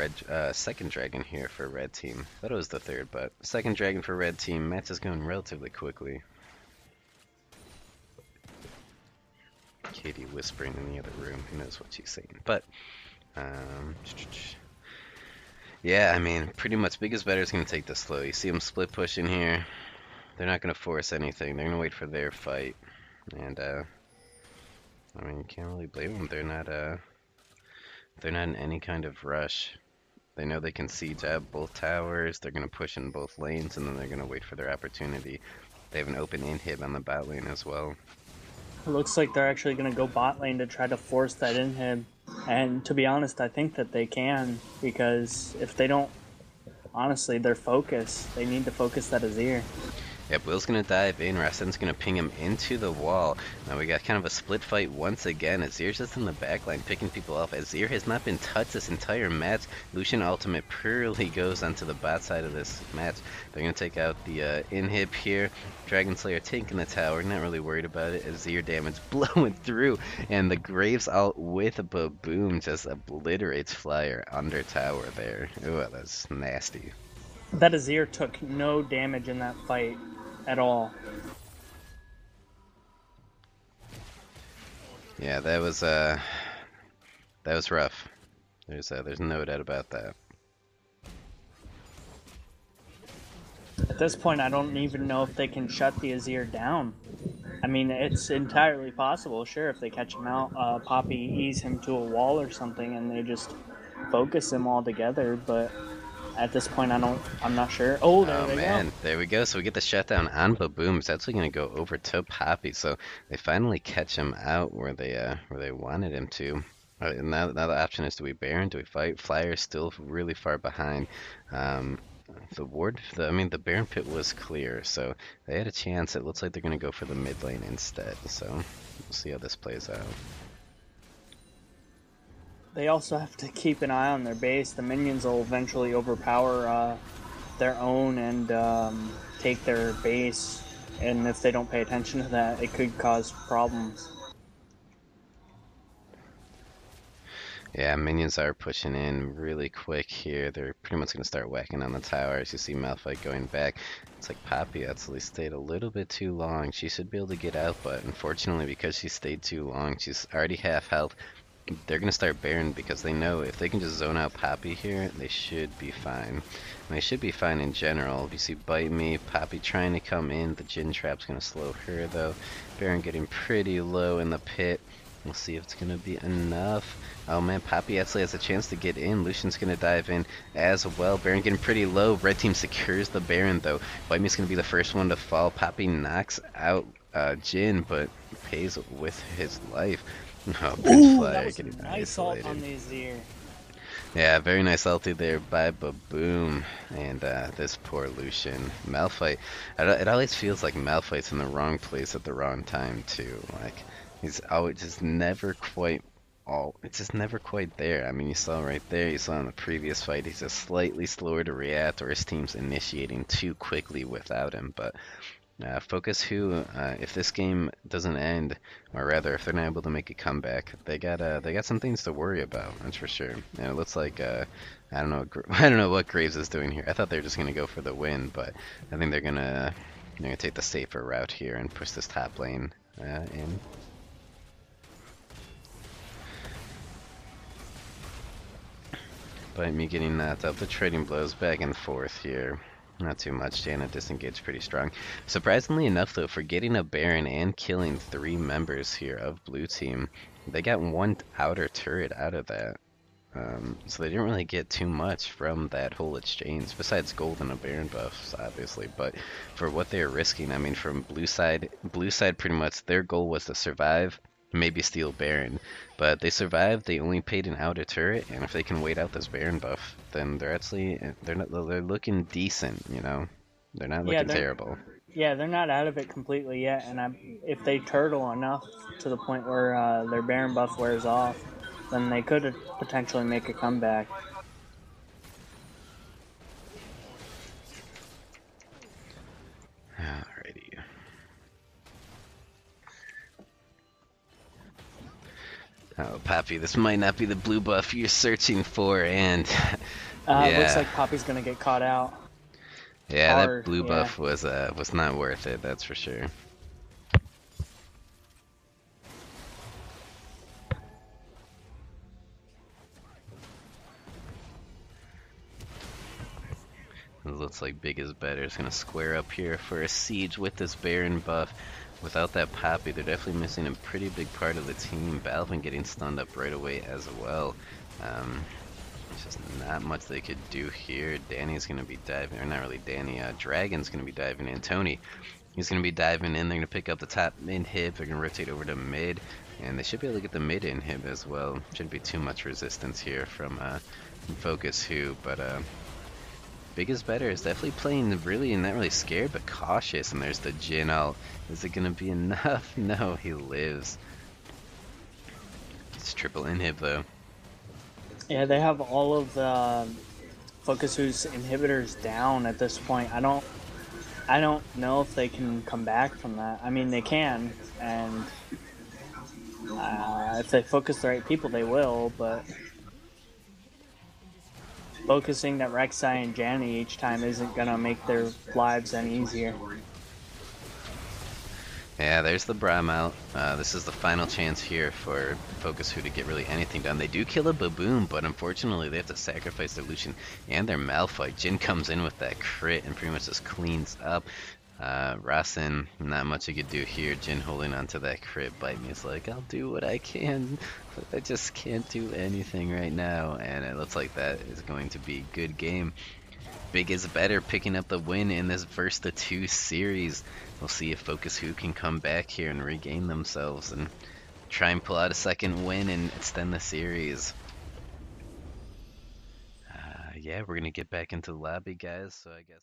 dragon here for red team. Thought it was the third, but second dragon for red team. Match is going relatively quickly. Katie whispering in the other room. Who knows what she's saying? But um, yeah, I mean, pretty much Big is Better is gonna take this slow. You see them split pushing here. They're not gonna force anything. They're gonna wait for their fight, and I mean, you can't really blame them. They're not in any kind of rush. They know they can siege out both towers. They're going to push in both lanes, and then they're going to wait for their opportunity. They have an open inhib on the bot lane as well. It looks like they're actually going to go bot lane to try to force that inhib. And to be honest, I think that they can, because if they don't, honestly, their focus, they need to focus that Azir. Yep, Will's going to dive in. Rasen's going to ping him into the wall. Now we got kind of a split fight once again. Azir's just in the backline picking people off. Azir has not been touched this entire match. Lucian ultimate purely goes onto the bot side of this match. They're going to take out the inhib here. Dragon Slayer taking the tower. Not really worried about it. Azir damage blowing through. And the Graves ult with a boom just obliterates Flyer under tower there. Ooh, that's nasty. That Azir took no damage in that fight at all. Yeah, that was rough. There's no doubt about that. At this point, I don't even know if they can shut the Azir down. I mean, it's entirely possible, sure, if they catch him out, Poppy ease him to a wall or something, and they just focus him all together, but at this point, I'm not sure. Oh, there they man, go. there we go. So we get the shutdown on Baboom. It's actually going to go over to Poppy. So they finally catch him out where they wanted him to. And now the option is: do we Baron? Do we fight? Flyer's still really far behind. The Baron pit was clear, so they had a chance. It looks like they're going to go for the mid lane instead. So we'll see how this plays out. They also have to keep an eye on their base. The minions will eventually overpower their own and take their base, and if they don't pay attention to that, it could cause problems. Yeah, minions are pushing in really quick here. They're pretty much going to start whacking on the tower. As you see Malphite going back. It's like Poppy actually stayed a little bit too long. She should be able to get out, but unfortunately because she stayed too long, she's already half health. They're going to start Baron because they know if they can just zone out Poppy here, they should be fine. And they should be fine in general. If you see Bite Me, Poppy trying to come in, the Jhin Trap's going to slow her though. Baron getting pretty low in the pit. We'll see if it's going to be enough. Oh man, Poppy actually has a chance to get in. Lucian's going to dive in as well. Baron getting pretty low. Red team secures the Baron though. Bite Me's going to be the first one to fall. Poppy knocks out Jhin, but pays with his life. Oh, Ooh, Flyer that was getting a nice ult isolated. on the Azir. Yeah, very nice ulti there by Baboom. And this poor Lucian. Malphite, it always feels like Malphite's in the wrong place at the wrong time too. Like, he's always just never quite it's just never quite there. I mean, you saw right there, you saw in the previous fight, he's just slightly slower to react, or his team's initiating too quickly without him. But Focus Who, if this game doesn't end, or rather, if they're not able to make a comeback, they got some things to worry about. That's for sure. And it looks like I don't know, I don't know what Graves is doing here. I thought they were just gonna go for the win, but I think they're gonna take the safer route here and push this top lane in. By me getting knocked up, the trading blows back and forth here. Not too much. Jaina disengaged pretty strong. Surprisingly enough, though, for getting a Baron and killing 3 members here of blue team, they got 1 outer turret out of that. So they didn't really get too much from that whole exchange, besides gold and a Baron buffs, obviously. But for what they were risking, I mean, from blue side pretty much their goal was to survive. maybe steal Baron. But they survived. They only paid an outer turret, and if they can wait out this Baron buff, then they're looking decent. They're not Yeah, looking they're terrible. yeah they're not out of it completely yet, and if they turtle enough to the point where their Baron buff wears off, then they could potentially make a comeback. Alrighty. Oh, Pappy, this might not be the blue buff you're searching for, and Looks yeah, like Poppy's gonna get caught out. yeah, that Hard, blue yeah. buff was not worth it. That's for sure. It looks like Big is better. Is gonna square up here for a siege with this Baron buff. Without that Poppy, they're definitely missing a pretty big part of the team. Balvin getting stunned up right away as well. There's just not much they could do here. Danny's gonna be diving, or not really Danny. Dragon's gonna be diving in. Tony, he's gonna be diving in. They're gonna pick up the top inhib. They're gonna rotate over to mid, and they should be able to get the mid inhib as well. Shouldn't be too much resistance here from Focus Who, but Big is better is definitely playing really not really scared but cautious, and there's the Jin ult. Is it gonna be enough? No, he lives. It's triple inhib though. Yeah, they have all of the Focus Who's inhibitors down at this point. I don't know if they can come back from that. I mean, they can, and if they focus the right people, they will. But focusing that Rek'Sai and Janny each time isn't gonna make their lives any easier. Yeah, there's the Braum out. This is the final chance here for Focus Who to get really anything done. They do kill a Baboon, but unfortunately they have to sacrifice their Lucian and their Malphite. Jin comes in with that crit and pretty much just cleans up. Rasen, not much he could do here. Jin holding onto that crit. Bite me is like, I'll do what I can, but I just can't do anything right now. And it looks like that is going to be a good game. Big is better, picking up the win in this Versta 2 series. We'll see if Focus Who can come back here and regain themselves and try and pull out a second win and extend the series. Yeah, we're gonna get back into the lobby, guys, so I guess.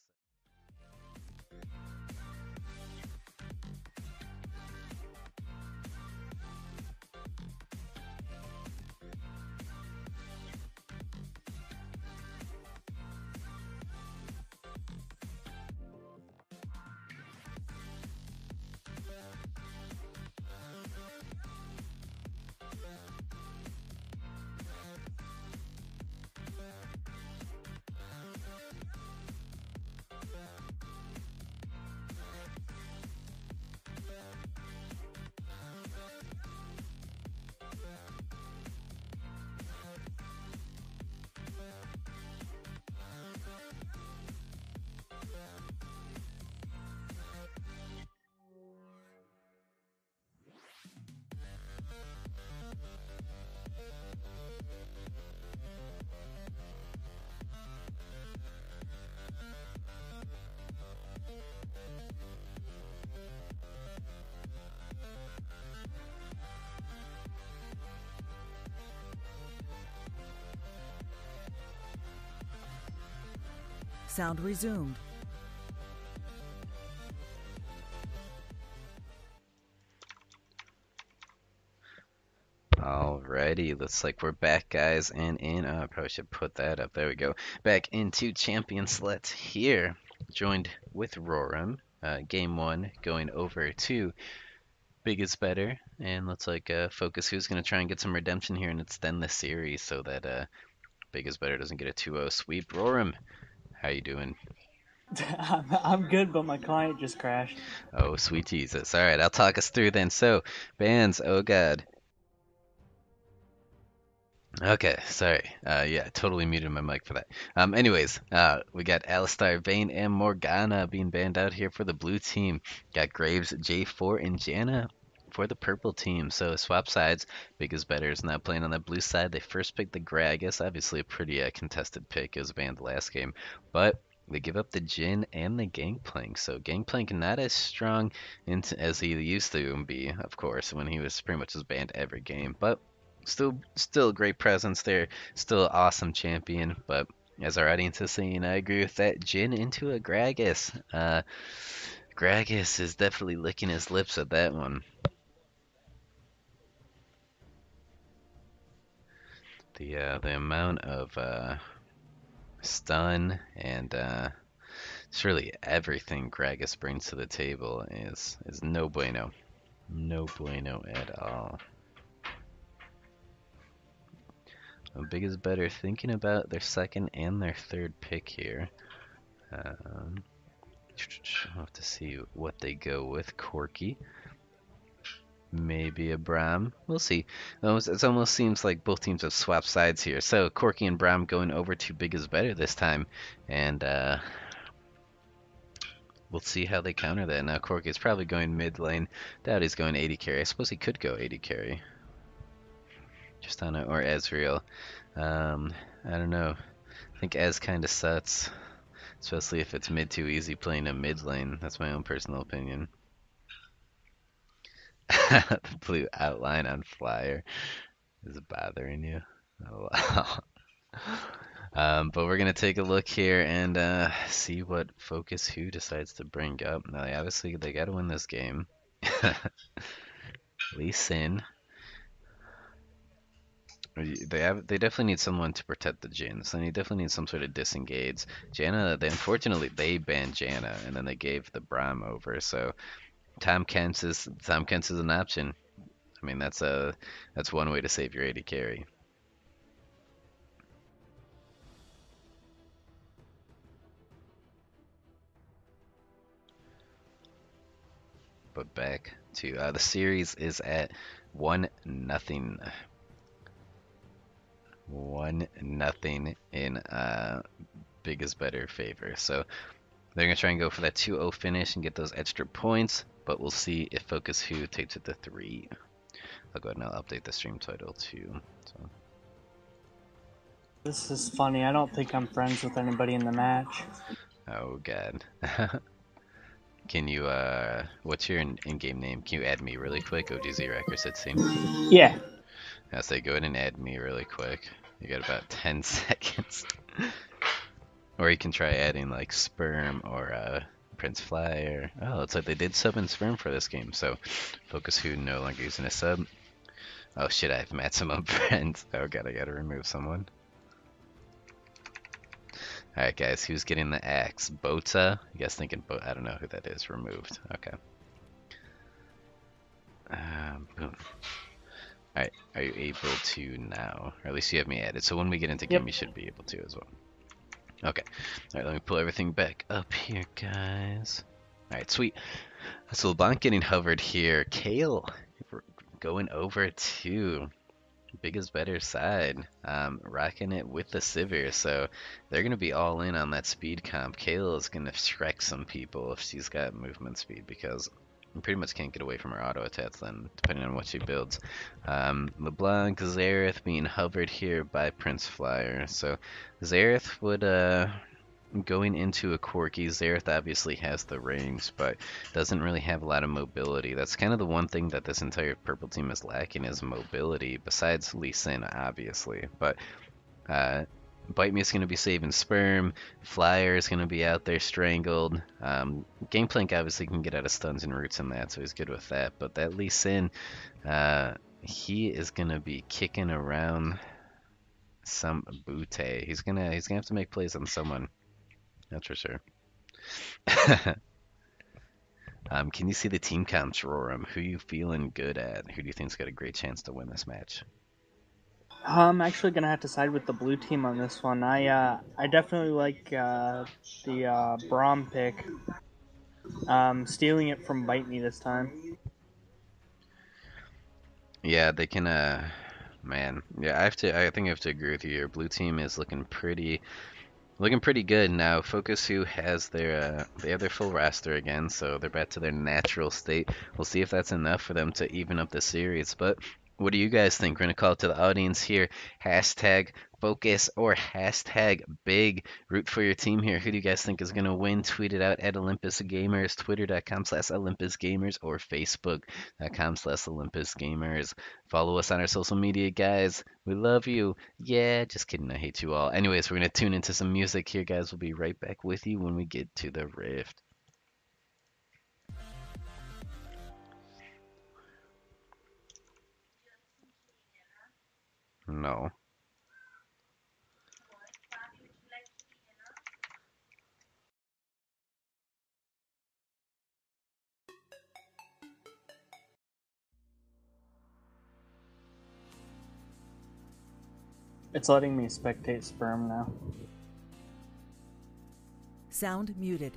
Sound resumed. Alrighty, looks like we're back, guys, and I probably should put that up. There we go. Back into Champion Select here, joined with Roram. Game 1 going over to Big is Better, and looks like Focus Who's going to try and get some redemption here and extend the series so that Big is Better doesn't get a 2-0 sweep. Roram, how you doing? I'm good, but my client just crashed. Oh, sweet Jesus. Alright, I'll talk us through then. So, bans, oh god. Okay, sorry. Yeah, totally muted my mic for that. Anyways, we got Alistar, Vayne, and Morgana being banned out here for the blue team. Got Graves, J4, and Janna for the purple team. So swap sides. Big is better is now playing on the blue side. They first picked the Gragas, obviously a pretty contested pick. It was banned last game, but They give up the Jin and the Gangplank, so Gangplank not as strong as he used to be, of course, when he was pretty much just banned every game, but still a great presence there, still an awesome champion, but as our audience is saying, I agree with that. Jin into a Gragas. Gragas is definitely licking his lips at that one. The amount of stun and surely everything Gragas brings to the table is no bueno. No bueno at all. Big is better thinking about their second and their third pick here. I'll have to see what they go with. Corky. Maybe a Braum. We'll see. It almost seems like both teams have swapped sides here. So Corky and Braum going over to Big is better this time. And we'll see how they counter that. Now Corky's probably going mid lane. Doubt he's going 80 carry. I suppose he could go 80 carry. Just on it. Or Ezreal. I don't know. I think Ez kind of sucks. Especially if it's mid too easy playing a mid lane. That's my own personal opinion. The blue outline on flyer is bothering you. Oh, wow. But we're gonna take a look here and see what Focus Who decides to bring up. Now, obviously, they gotta win this game. Lee Sin. They definitely need someone to protect the Jhin. So they definitely need some sort of disengage. Janna, unfortunately, they banned Janna, and then they gave the Braum over. So Tom Kent's is an option. I mean, that's one way to save your AD carry. But back to the series is at 1-0. 1-0 in Big is better favor. So they're gonna try and go for that 2-0 finish and get those extra points. But we'll see if Focus Who takes it to 3. I'll go ahead and I'll update the stream title too. So. This is funny. I don't think I'm friends with anybody in the match. Oh god. Can you what's your in-game name? Can you add me really quick? OGZ Records it seems. Yeah. I say go ahead and add me really quick. You got about 10 seconds. Or you can try adding like Sperm or Prince Flyer. Oh, it's like they did sub and Sperm for this game, so Focus Who no longer using a sub. Oh shit, I have maximum friends. Oh god, I gotta remove someone. Alright guys, who's getting the axe? Bota? You guys thinking I don't know who that is. Removed. Okay. Boom. Alright, are you able to now? Or at least you have me added. So when we get into game, you should be able to as well. Okay. Alright, let me pull everything back up here, guys. Alright, sweet. So LeBlanc getting hovered here. Kale going over to Big is better side. Rocking it with the Sivir. So they're going to be all in on that speed comp. Kale is going to Shrek some people if she's got movement speed because you pretty much can't get away from her auto attacks then, depending on what she builds. LeBlanc, Xerath being hovered here by Prince Flyer. So Xerath would, going into a Corky, Xerath obviously has the range, but doesn't really have a lot of mobility. That's kind of the one thing that this entire purple team is lacking is mobility, besides Lee Sin, obviously. But Bite Me is going to be saving Sperm. Flyer is going to be out there strangled. Gangplank obviously can get out of stuns and roots and that, so he's good with that. But that Lee Sin, he is going to be kicking around some Butte. He's gonna have to make plays on someone. That's for sure. Can you see the team comps, Roram? Who you feeling good at? Who do you think's got a great chance to win this match? I'm actually gonna have to side with the blue team on this one. I definitely like the Braum pick. Stealing it from Bite Me this time. Yeah, they can. Man, yeah, I think I have to agree with you here. Blue team is looking pretty good now. Focus Who has they have their full roster again, so they're back to their natural state. We'll see if that's enough for them to even up the series, but What do you guys think? We're gonna call it to the audience here. Hashtag focus or hashtag big. Root for your team here. Who do you guys think is gonna win? Tweet it out at Olympus Gamers, twitter.com/Olympus Gamers, or facebook.com/Olympus Gamers. Follow us on our social media, guys. We love you. Yeah, just kidding. I hate you all. Anyways, we're gonna tune into some music here, guys. We'll be right back with you when we get to the rift. No. It's letting me spectate sperm now. Sound muted.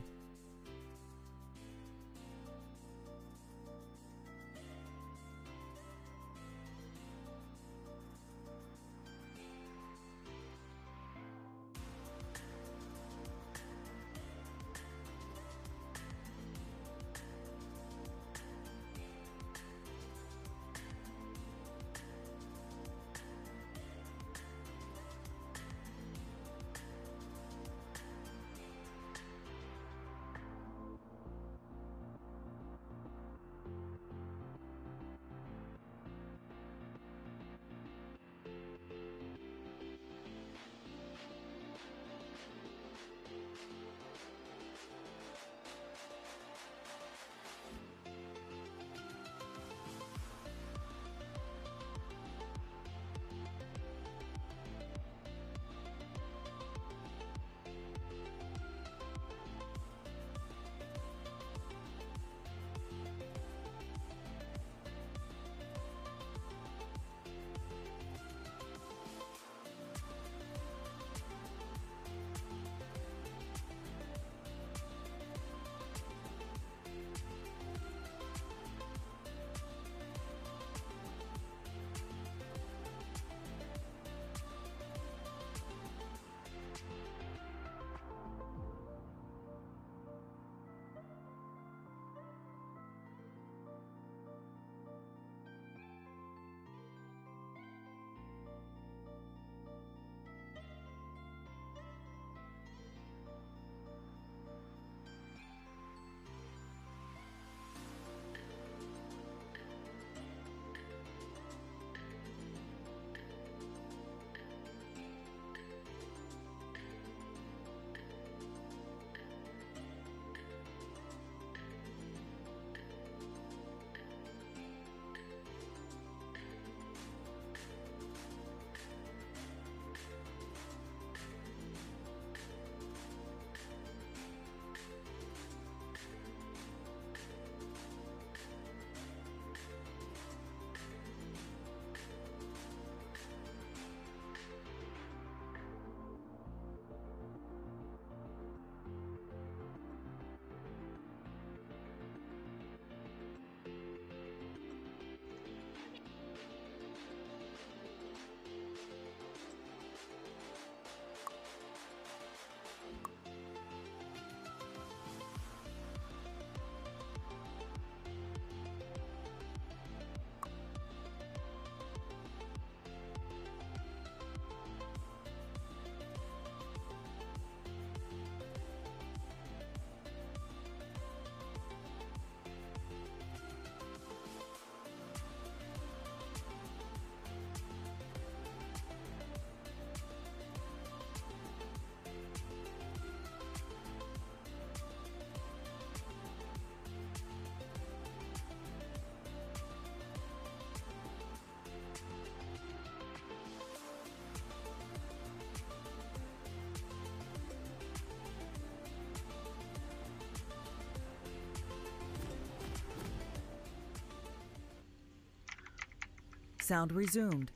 Sound resumed.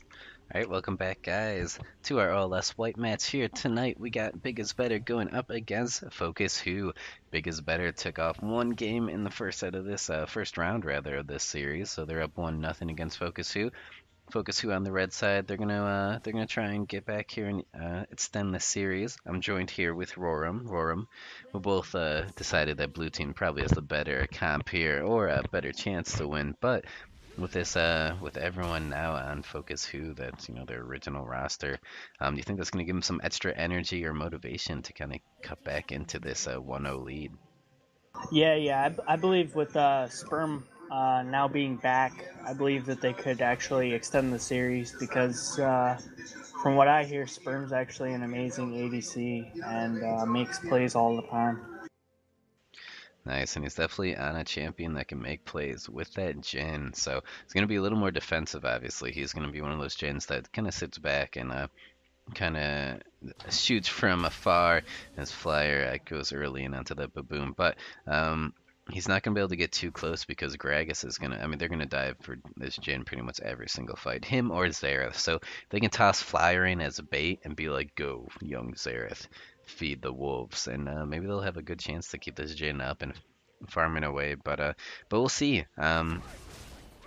All right, welcome back, guys, to our OLS White Mats here. Tonight, we got Big is Better going up against Focus Who. Big is Better took off one game in the first set of this, first round rather, of this series, so they're up 1-0 against Focus Who. Focus Who on the red side, they're gonna try and get back here and extend the series. I'm joined here with Roram. We both decided that Blue Team probably has the better comp here or a better chance to win, but with this with everyone now on Focus Who, that's their original roster, do you think that's going to give them some extra energy or motivation to kind of cut back into this 1-0 lead? I believe with Sperm now being back, I believe that they could actually extend the series because from what I hear, Sperm's actually an amazing ADC and makes plays all the time. Nice, and he's definitely on a champion that can make plays with that Jhin. So it's going to be a little more defensive, obviously. He's going to be one of those Jhins that kind of sits back and kind of shoots from afar. His flyer goes early and onto the baboon, but he's not going to be able to get too close because Gragas is going to, I mean, they're going to dive for this Jhin pretty much every single fight, him or Xerath. So they can toss flyer in as a bait and be like, go, young Xerath, feed the wolves. And maybe they'll have a good chance to keep this Jhin up and farming away. But we'll see. One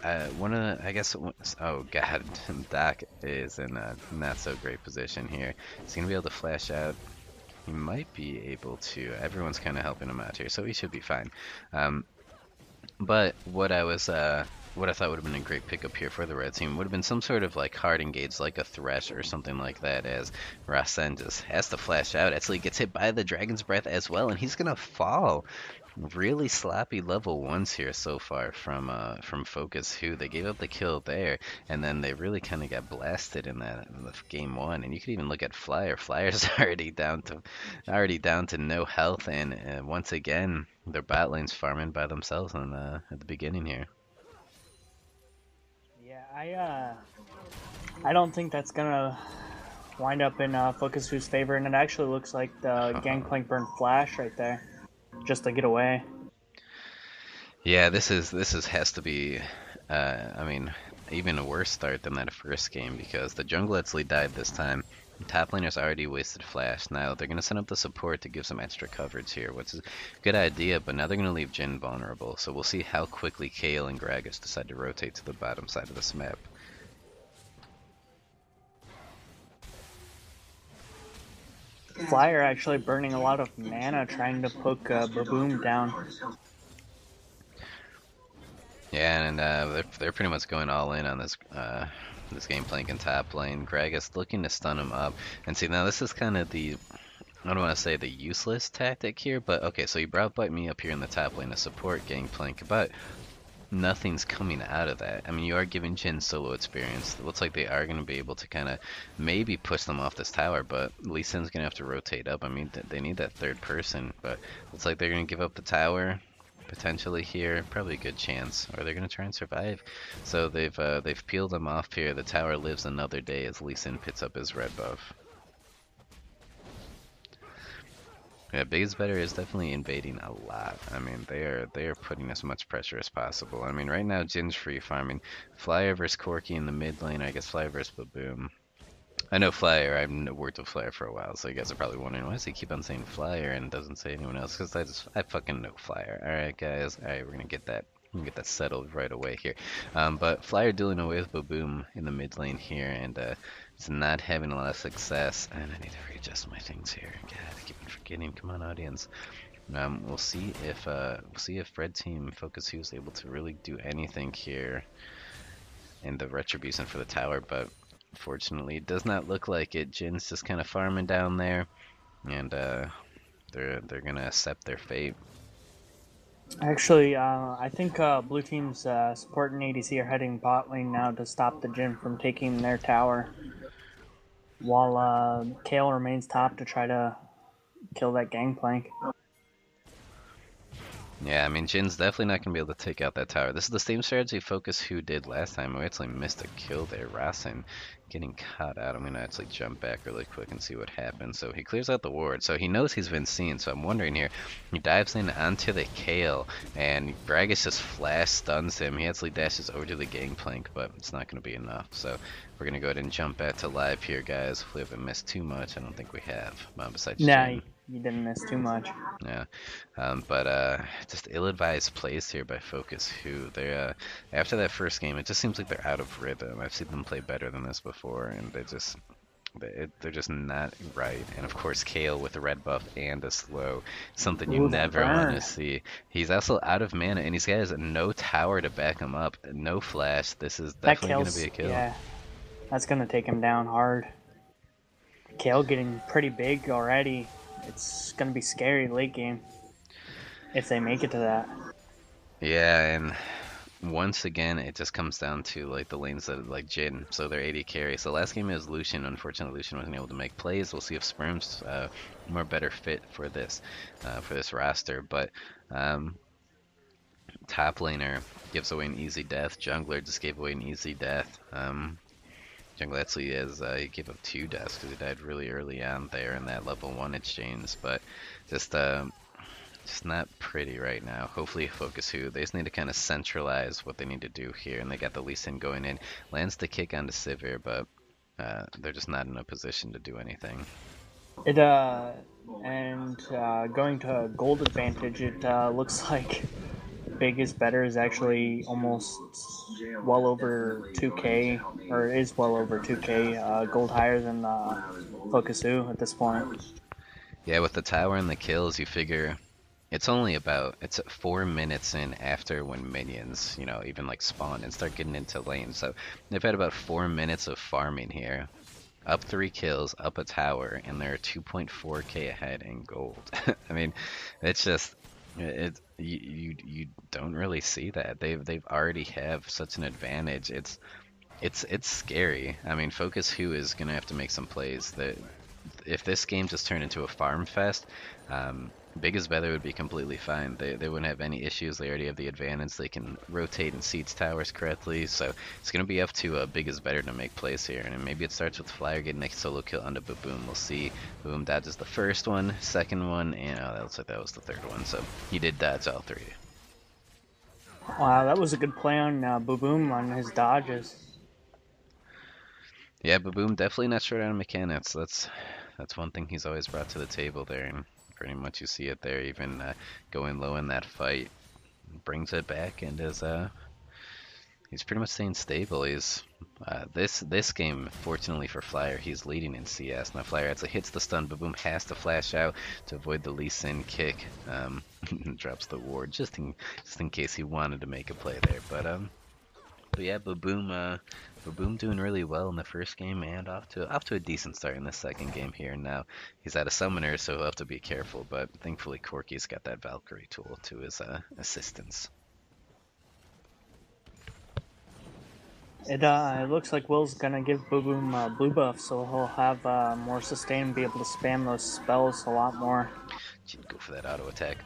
of the, I guess, oh god, Doc is in a not so great position here. He's gonna be able to flash out. He might be able to. Everyone's kind of helping him out here, so he should be fine. But what I thought would have been a great pickup here for the red team would have been some sort of like hard engage, like a Thresh or something like that, as Rasen just has to flash out. Actually gets hit by the Dragon's Breath as well, and he's gonna fall. Really sloppy level ones here so far from Focus Who. They gave up the kill there, and then they really kind of got blasted in the game one. And you could even look at Flyer. Flyer's already down to no health, and once again their bot lane's farming by themselves at the beginning here. Yeah, I don't think that's gonna wind up in Focus Who's favor, and it actually looks like the Gangplank burn flash right there, just to get away. Yeah, this has to be, I mean, even a worse start than that first game because the jungle actually died this time. Top laner's already wasted flash. Now they're gonna send up the support to give some extra coverage here, which is a good idea. But now they're gonna leave Jhin vulnerable, so we'll see how quickly Kayle and Gragas decide to rotate to the bottom side of this map. Flyer actually burning a lot of mana trying to poke Baboom down. Yeah, and they're pretty much going all in on this Gangplank in top lane. Gragas looking to stun him up, and see now this is kind of the, I don't want to say the useless tactic here, but okay, so you brought me up here in the top lane to support Gangplank, but nothing's coming out of that. I mean, you are giving Jhin solo experience. It looks like they are going to be able to kind of maybe push them off this tower, but Lee Sin's going to have to rotate up. I mean, they need that third person, but looks like they're going to give up the tower potentially here. Probably a good chance, or they're going to try and survive. So they've peeled them off here. The tower lives another day as Lee Sin picks up his red buff. Yeah, Big is Better is definitely invading a lot. I mean, they are putting as much pressure as possible. I mean, right now Jin's free farming. Flyer versus Corki in the mid lane. I guess Flyer versus Baboom. I know Flyer. I've worked with Flyer for a while, so you guys are probably wondering why does he keep on saying Flyer and doesn't say anyone else? Because I fucking know Flyer. All right, guys. All right, we're gonna get that. Get that settled right away here. But Flyer dealing away with Baboom in the mid lane here, and it's not having a lot of success. And I need to readjust my things here. God, I keep on forgetting. Come on, audience. We'll see if Red Team Focus Who's able to really do anything here in the retribution for the tower, but fortunately, it does not look like it. Jin's just kind of farming down there, and they're gonna accept their fate. Actually, I think Blue Team's support and ADC are heading bot lane now to stop the Jhin from taking their tower, while Kayle remains top to try to kill that Gangplank. Yeah, I mean, Jin's definitely not going to be able to take out that tower. This is the same strategy Focus Who did last time. We actually missed a kill there. Rasen getting caught out. I'm going to actually jump back really quick and see what happens. So he clears out the ward. So he knows he's been seen. So I'm wondering here. He dives in onto the Kayle, and Gragas just flash stuns him. He actually dashes over to the Gangplank, but it's not going to be enough. So we're going to go ahead and jump back to live here, guys. Hopefully we haven't missed too much. I don't think we have. Besides Jhin. You didn't miss too much. Yeah, but just ill-advised plays here by Focus Who. They after that first game, it just seems like they're out of rhythm. I've seen them play better than this before, and they just They're just not right. And of course, Kale with a red buff and a slow, something you Ooh, that never want to burn. see. He's also out of mana, and he has no tower to back him up, no flash. This is That definitely going to be Kale's, a kill. yeah, that's gonna take him down hard. Kale getting pretty big already. It's gonna be scary late game if they make it to that. Yeah, and once again, it just comes down to like the lanes that like Jin, so they're AD carry. So last game is Lucian. Unfortunately, Lucian wasn't able to make plays. We'll see if Sperm's more better fit for this roster. But um, top laner gives away an easy death. Jungler just gave away an easy death. Jungler actually he gave up 2 deaths because he died really early on there in that level 1 exchange. But just not pretty right now. Hopefully Focus Who. They just need to kind of centralize what they need to do here. And they got the Lee Sin going in. Lands the kick onto Sivir, but they're just not in a position to do anything. It and going to gold advantage, it looks like big is better is actually almost well over 2k, or is well over 2k gold higher than Focus Who at this point. Yeah, with the tower and the kills, you figure it's only it's 4 minutes in after when minions, even like spawn and start getting into lanes. So they've had about 4 minutes of farming here. Up 3 kills, up a tower, and they're 2.4k ahead in gold. I mean, it's just you don't really see that. They've already have such an advantage. It's scary. I mean, Focus Who is gonna have to make some plays. That if this game just turned into a farm fest, Big as Better would be completely fine. They wouldn't have any issues. They already have the advantage. They can rotate and siege towers correctly. So it's going to be up to Big as Better to make plays here. And maybe it starts with Flyer getting a solo kill onto Baboom. We'll see. Baboom dodges the first one, second one, and that looks like that was the third one. So he did dodge all 3. Wow, that was a good play on Boom on his dodges. Yeah, Baboom definitely not short on mechanics. That's one thing he's always brought to the table there. And pretty much you see it there, even going low in that fight. Brings it back and he's pretty much staying stable. He's this game, fortunately for Flyer, he's leading in CS. Now Flyer actually hits the stun, but Boom has to flash out to avoid the Lee Sin kick. Drops the ward just in case he wanted to make a play there. But yeah, Baboom doing really well in the first game and off to a decent start in the second game here. Now he's at a summoner, so he'll have to be careful. But thankfully, Corky's got that Valkyrie tool to his assistance. It looks like Will's gonna give Boom blue buff, so he'll have more sustain and be able to spam those spells a lot more. Go for that auto attack.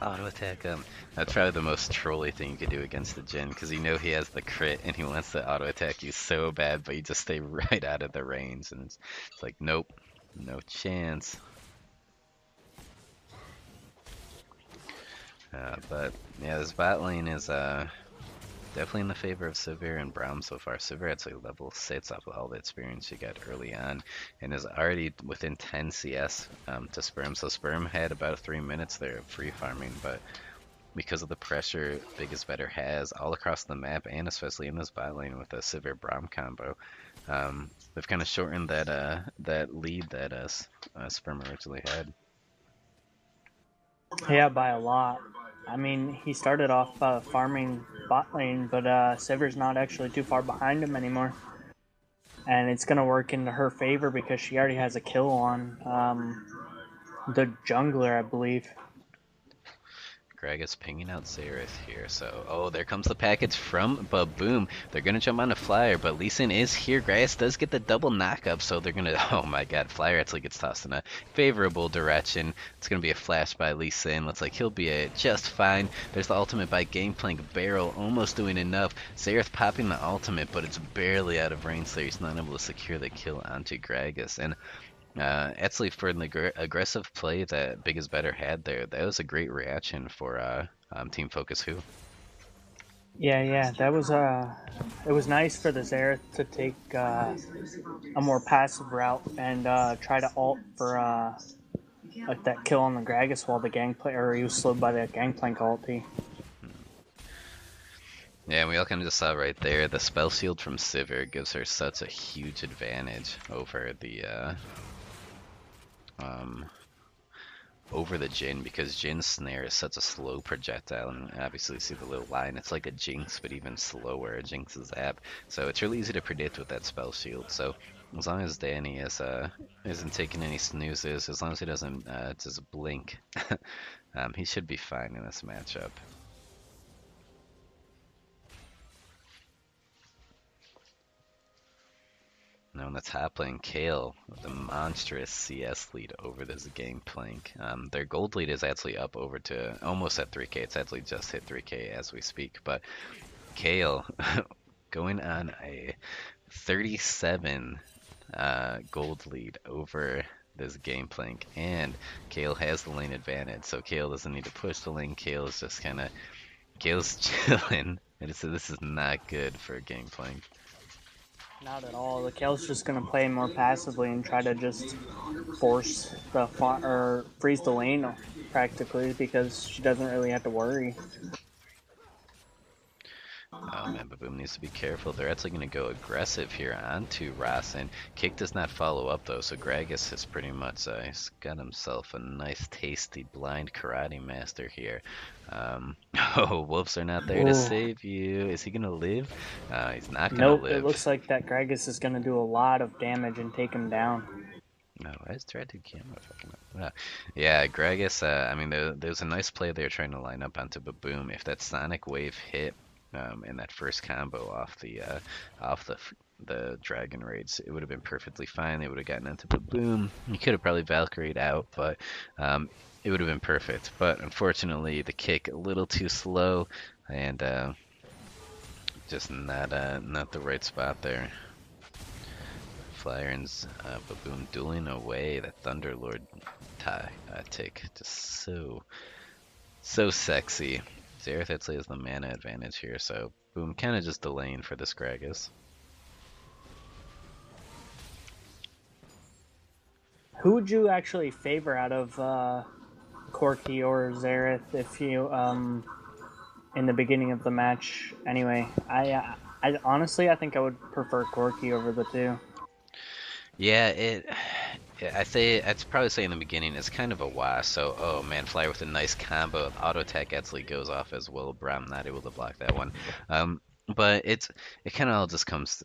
That's probably the most trolly thing you could do against the Jin, because he has the crit and he wants to auto attack you so bad, but you just stay right out of the range, and it's like, nope, no chance. But yeah, this bot lane is definitely in the favor of Sivir and Braum so far. Sivir actually level 6 off of all the experience she got early on, and is already within 10 CS to Sperm. So Sperm had about 3 minutes there of free farming, but because of the pressure Big is Better has all across the map, and especially in this bot lane with a Sivir Braum combo, they've kind of shortened that lead that Sperm originally had. Yeah, by a lot. I mean, he started off farming bot lane, but Sivir's not actually too far behind him anymore. And it's going to work into her favor because she already has a kill on the jungler, I believe. Gragas pinging out Xerath here, so there comes the package from Baboom. They're gonna jump on a Flyer, but Lee Sin is here. Gragas does get the double knockup, so they're gonna, oh my god, Flyer actually gets tossed in a favorable direction. It's gonna be a flash by Lee Sin. Looks like he'll be just fine. There's the ultimate by Gangplank Barrel, almost doing enough. Xerath popping the ultimate, but it's barely out of range, so he's not able to secure the kill onto Gragas. And actually, for the aggressive play that Big is Better had there, that was a great reaction for Team Focus Who. Yeah, that was it was nice for the Xerath to take a more passive route and try to ult for like that kill on the Gragas while the Gangplank, or he was slowed by the Gangplank ulti. Yeah, and we all kind of just saw right there, the spell shield from Sivir gives her such a huge advantage over the um, over the Jin, because Jin's snare is such a slow projectile, and obviously you see the little line, it's like a Jinx but even slower, a Jinx's zap, so it's really easy to predict with that spell shield. So as long as Danny isn't taking any snoozes, as long as he doesn't just blink, he should be fine in this matchup. Now in the top lane, Kale with a monstrous CS lead over this Gangplank. Their gold lead is actually up over to almost at 3k. It's actually just hit 3k as we speak. But Kale going on a 37 gold lead over this Gangplank, and Kale has the lane advantage. So Kale doesn't need to push the lane. Kale is just kind of Kale's chilling, and so this is not good for Gangplank. Not at all. The Kale's just going to play more passively and try to just force the or freeze the lane practically, because she doesn't really have to worry. Oh man, Baboom needs to be careful. They're actually going to go aggressive here onto Ross, and Kick does not follow up though, so Gragas has pretty much he's got himself a nice tasty blind karate master here. Oh, wolves are not there to save you. Is he going to live? He's not going to live. It looks like that Gragas is going to do a lot of damage and take him down. No, I just tried to camera fucking up. Yeah, Gragas, I mean, there's a nice play there trying to line up onto Baboom. If that Sonic Wave hit in that first combo off the Dragon Raids, it would have been perfectly fine. They would have gotten into Baboom. You could have probably Valkyried out, but it would have been perfect. But unfortunately, the kick a little too slow, and just not the right spot there. Flyer and Baboom dueling away. That Thunderlord tick, just so sexy. Xerath actually has the mana advantage here, so Boom kind of just delaying for this Gragas. Who would you actually favor out of Corki or Xerath if you in the beginning of the match? Anyway, I honestly I think I would prefer Corki over the two. Yeah, I'd probably say in the beginning it's kind of a wash. So, oh man, Flyer with a nice combo. Auto attack actually goes off as well. Braum not able to block that one. But it kind of all just comes.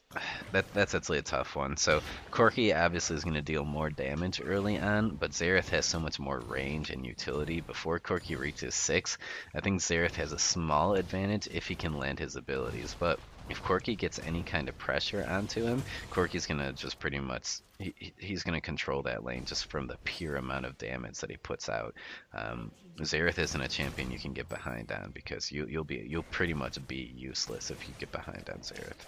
That's actually a tough one. So Corki obviously is going to deal more damage early on, but Xerath has so much more range and utility. Before Corki reaches 6, I think Xerath has a small advantage if he can land his abilities. But if Corki gets any kind of pressure onto him, Corki's gonna just pretty much he's gonna control that lane just from the pure amount of damage that he puts out. Xerath isn't a champion you can get behind on, because you'll pretty much be useless if you get behind on Xerath.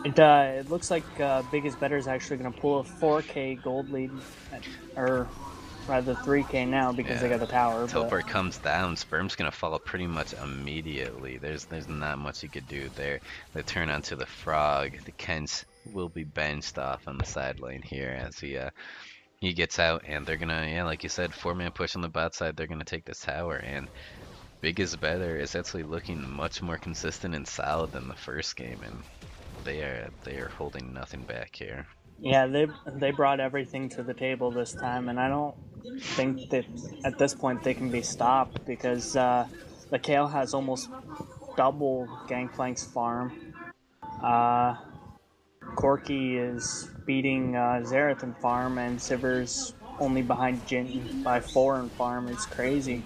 It looks like Big is Better is actually going to pull a 4k gold lead, or rather 3k now, because they got the tower. Teleport comes down, Sperm's gonna fall pretty much immediately. There's not much you could do there. They turn onto the Frog. The Kent will be benched off on the side lane here as he gets out, and they're gonna, yeah, like you said, 4-man push on the bot side. They're gonna take this tower, and Big is Better is actually looking much more consistent and solid than the first game, and they are holding nothing back here. Yeah, they brought everything to the table this time, and I don't think that at this point they can be stopped, because the Kale has almost double Gangplank's farm. Corki is beating Xerath in farm, and Sivir's only behind Jin by 4 in farm. It's crazy.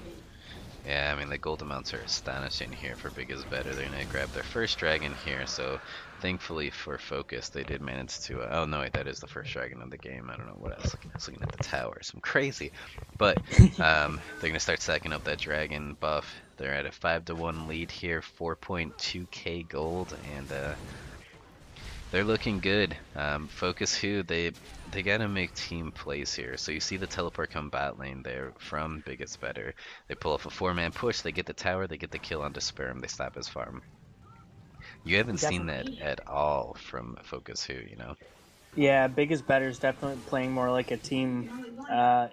Yeah, I mean, the gold amounts are astonishing here for Big is Better. They're going to grab their first dragon here, so thankfully for Focus, they did manage to... oh, no, wait, that is the first dragon of the game. I don't know what else. I was looking at the towers. I'm crazy. But they're going to start stacking up that dragon buff. They're at a 5-1 lead here, 4.2k gold, and they're looking good. Focus who they gotta make team plays here. So you see the teleport come bot lane there from Big is Better. They pull off a 4-man push. They get the tower. They get the kill onto Sperm. They stop his farm. You haven't seen that at all from Focus who, you know. Yeah, Big is Better is definitely playing more like a team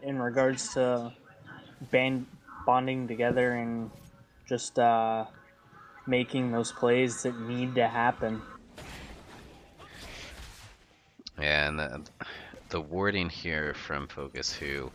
in regards to bonding together and just making those plays that need to happen. Yeah, and the warding here from Focus Who,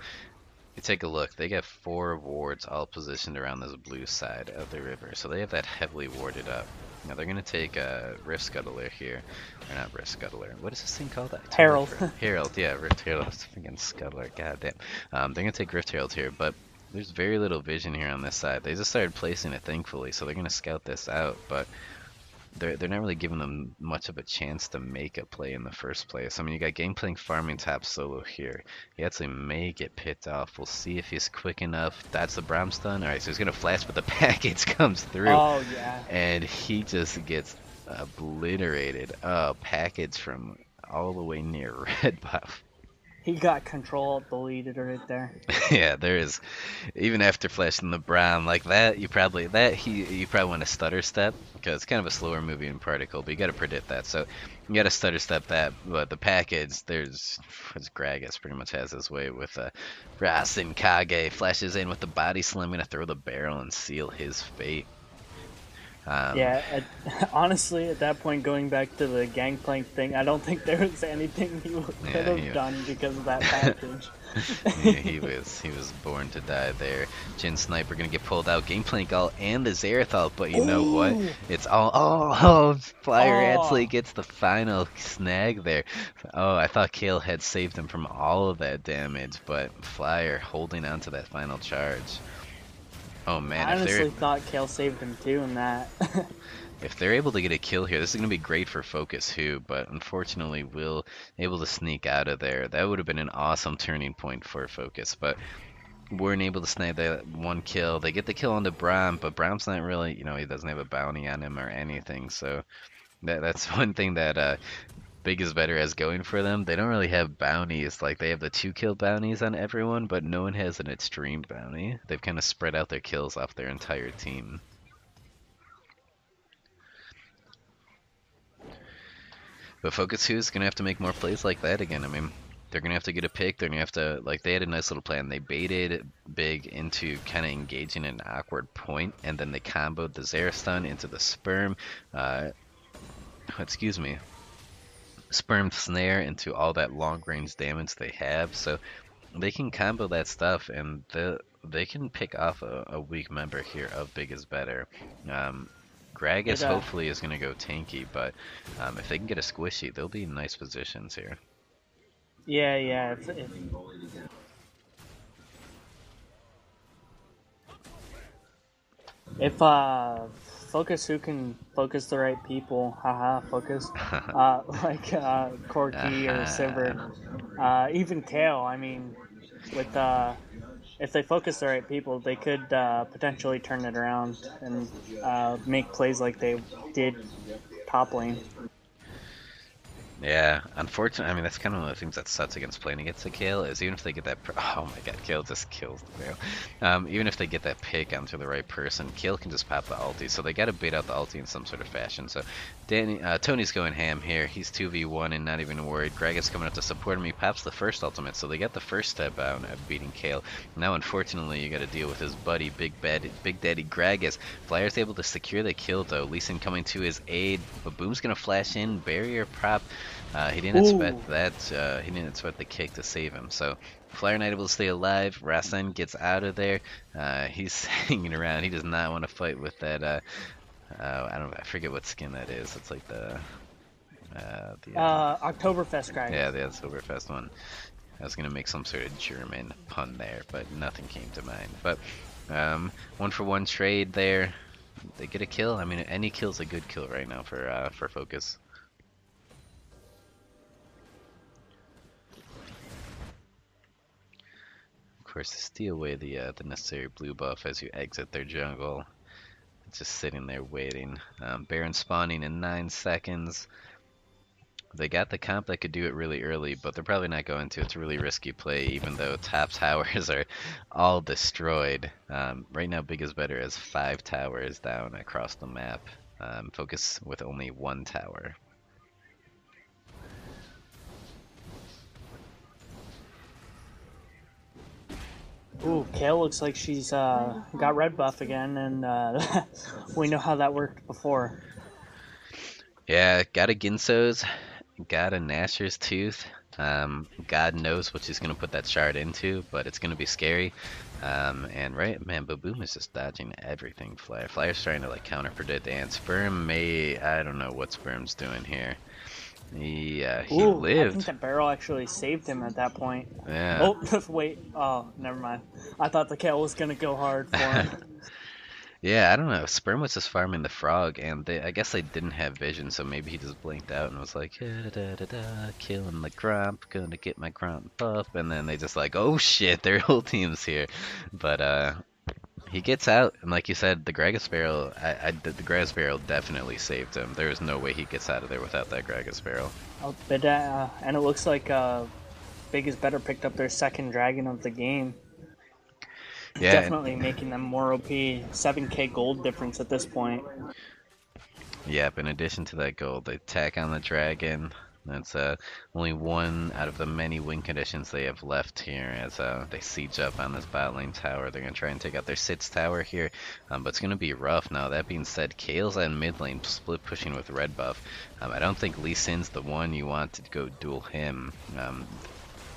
you take a look, they got 4 wards all positioned around this blue side of the river, so they have that heavily warded up. Now they're going to take a Rift Scuttler here, or not Rift Scuttler, what is this thing called? Herald. Herald, yeah, Rift Herald, I was thinking Scuttler, goddamn. They're going to take Rift Herald here, but there's very little vision here on this side. They just started placing it, thankfully, so they're going to scout this out, but they're not really giving them much of a chance to make a play in the first place. I mean, you got Gangplank farming top solo here. He actually may get picked off. We'll see if he's quick enough. That's the Brimstone. Alright, so he's going to flash, but the package comes through. Oh, yeah. And he just gets obliterated. Oh, package from all the way near red buff. He got control deleted right there. Yeah, there is. Even after flashing the Brom like that, you probably want to stutter step because it's kind of a slower moving particle, but you got to predict that. So you got to stutter step that. But the package, Gragas pretty much has his way with Rasen Kage flashes in with the body slam, gonna throw the barrel and seal his fate. Yeah, honestly, at that point, going back to the Gangplank thing, I don't think there was anything he could have done because of that package. Yeah, he was born to die there. Jin Sniper gonna get pulled out. Gangplank all and the Zerathal, but you know what? It's all Flyer actually gets the final snag there. Oh, I thought Kale had saved him from all of that damage, but Flyer holding on to that final charge. Oh man, I honestly thought Kale saved him too in that. If they're able to get a kill here, this is going to be great for Focus Who, but unfortunately Will able to sneak out of there. That would have been an awesome turning point for Focus, but weren't able to snag that one kill. They get the kill on the Braum, but Braum's not really, he doesn't have a bounty on him or anything, so that's one thing that Big is Better as going for them. They don't really have bounties. Like, they have the 2-kill bounties on everyone, but no one has an extreme bounty. They've kind of spread out their kills off their entire team. But Focus 2 is going to have to make more plays like that again. I mean, they're going to have to get a pick. They're going to have to, they had a nice little plan. They baited Big into kind of engaging an awkward point, and then they comboed the Zerastun into the Sperm. Sperm Snare into all that long range damage they have. So they can combo that stuff, and they can pick off a weak member here of Big is Better. Gragas hopefully is going to go tanky, but if they can get a squishy, they'll be in nice positions here. Yeah. If Focus Who can focus the right people, focus, like Corky or Sivir, even Kale, I mean, with if they focus the right people, they could potentially turn it around and make plays like they did top lane. Yeah, unfortunately, I mean, that's kind of one of the things that sucks against playing against a Kale, is even if they get that, oh my god, Kale just kills the Kale. Even if they get that pick onto the right person, Kale can just pop the ulti, so they gotta bait out the ulti in some sort of fashion. So Tony's going ham here, he's 2v1 and not even worried. Gragas coming up to support him, he pops the first ultimate, so they get the first step out of beating Kale. Now unfortunately you gotta deal with his buddy, Big Daddy Gragas. Flyer's able to secure the kill though, Lee Sin coming to his aid, but Boom's gonna flash in, barrier prop. He didn't expect that. He didn't expect the kick to save him. So Flyer not able to stay alive. Rasen gets out of there. He's hanging around. He does not want to fight with that. I forget what skin that is. It's like the Oktoberfest guy. Yeah, the Oktoberfest one. I was gonna make some sort of German pun there, but nothing came to mind. But 1-for-1 trade there. They get a kill. I mean, any kill's a good kill right now for Focus. Of course, steal away the necessary blue buff as you exit their jungle. It's just sitting there waiting. Baron spawning in 9 seconds. They got the comp that could do it really early, but they're probably not going to. It's a really risky play, even though top towers are all destroyed. Right now, Big is Better as 5 towers down across the map. Focus with only 1 tower. Ooh, Kale looks like she's got red buff again, and we know how that worked before. Yeah, got a Ginso's, got a Gnasher's Tooth. God knows what she's going to put that shard into, but it's going to be scary. And right, man, Baboom is just dodging everything. Flyer's trying to like counter predict, and Sperm I don't know what Sperm's doing here. He Ooh, I think lived. the barrel actually saved him at that point. Yeah. Oh, wait. Oh, never mind. I thought the Kale was gonna go hard for him. Yeah, I don't know. Sperm was just farming the frog, and I guess they didn't have vision, so maybe he just blinked out and was like, da, da, da, da, killing the Grump, gonna get my Grump buff, and then they just like, oh shit, their whole team's here. But he gets out, and like you said, the Gragas barrel, the Gragas barrel definitely saved him. There is no way he gets out of there without that Gragas barrel. Oh, but, and it looks like Big is Better picked up their second dragon of the game. Yeah, Definitely making them more OP. 7k gold difference at this point. Yep, in addition to that gold, they tack on the dragon. That's only one out of the many win conditions they have left here as they siege up on this bot lane tower. They're going to try and take out their Sitz tower here, but it's going to be rough. Now, that being said, Kale's on mid lane, split pushing with red buff. I don't think Lee Sin's the one you want to go duel him.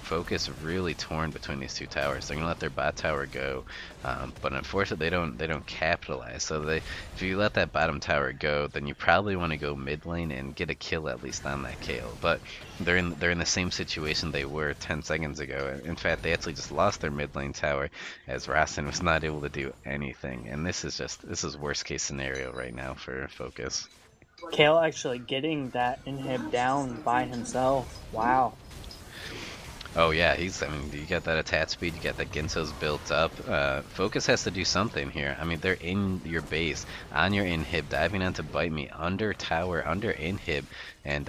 Focus really torn between these two towers. They're gonna let their bot tower go, but unfortunately they don't capitalize. So if you let that bottom tower go, then you probably want to go mid lane and get a kill at least on that Kale. But they're in the same situation they were 10 seconds ago. In fact, they actually just lost their mid lane tower as Rasen was not able to do anything. And this is worst case scenario right now for Focus. Kale actually getting that inhib down by himself. Wow. Oh yeah, I mean, you got that attack speed, you got that Ginso's built up. Focus has to do something here. I mean, they're in your base, on your inhib, diving on to bite me, under tower, under inhib, and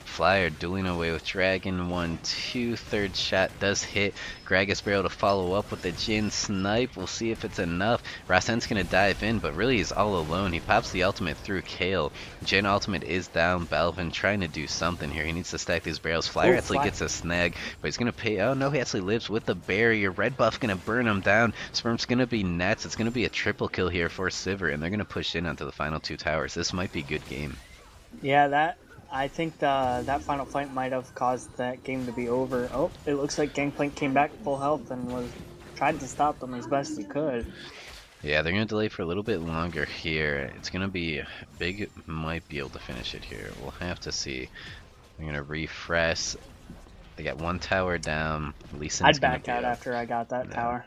Flyer dueling away with Dragon. 1, 2, third shot does hit. Gragas barrel to follow up with the Jin snipe. We'll see if it's enough. Rasen's gonna dive in, but really he's all alone. He pops the ultimate through Kale. Jin ultimate is down. Balvin trying to do something here. He needs to stack these barrels. Flyer actually gets a snag, but he's gonna pay. Oh no, he actually lives with the barrier. Red buff gonna burn him down. Sperm's gonna be nuts. It's gonna be a triple kill here for Sivir, and they're gonna push in onto the final two towers. This might be a good game. Yeah, I think that final fight might have caused that game to be over. Oh, it looks like Gangplank came back full health and tried to stop them as best he could. Yeah, they're going to delay for a little bit longer here. It's going to be Big might be able to finish it here. We'll have to see. They're going to refresh. They got one tower down. I'd back out after I got that tower.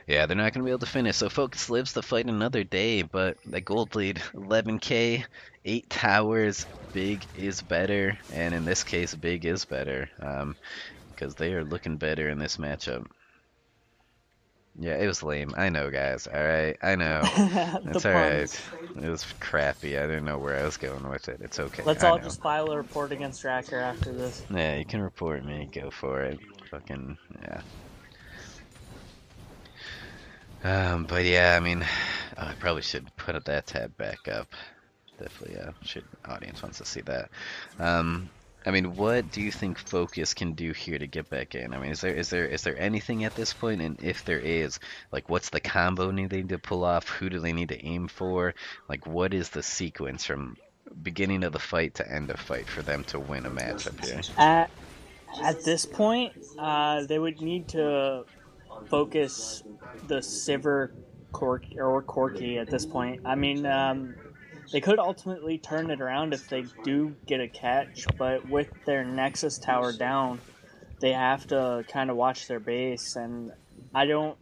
Yeah, they're not going to be able to finish. So Focus lives to fight another day, but that gold lead, 11k, 8 towers, Big is better. And in this case, Big is better because they are looking better in this matchup. Yeah, it was lame. I know, guys. Alright, I know. It's alright. It was crappy. I didn't know where I was going with it. It's okay. Let's all just file a report against Tracker after this. Yeah, you can report me. Go for it. Fucking, yeah. But yeah, I mean, I probably should put that tab back up. Definitely, audience wants to see that. I mean, what do you think Focus can do here to get back in? I mean, is there anything at this point? And if there is, like, what's the combo they need to pull off? Who do they need to aim for? Like, what is the sequence from beginning of the fight to end of fight for them to win a matchup here? At this point, they would need to focus the Sivir Corki at this point. I mean, they could ultimately turn it around if they do get a catch, but with their Nexus tower down, they have to kind of watch their base, and I don't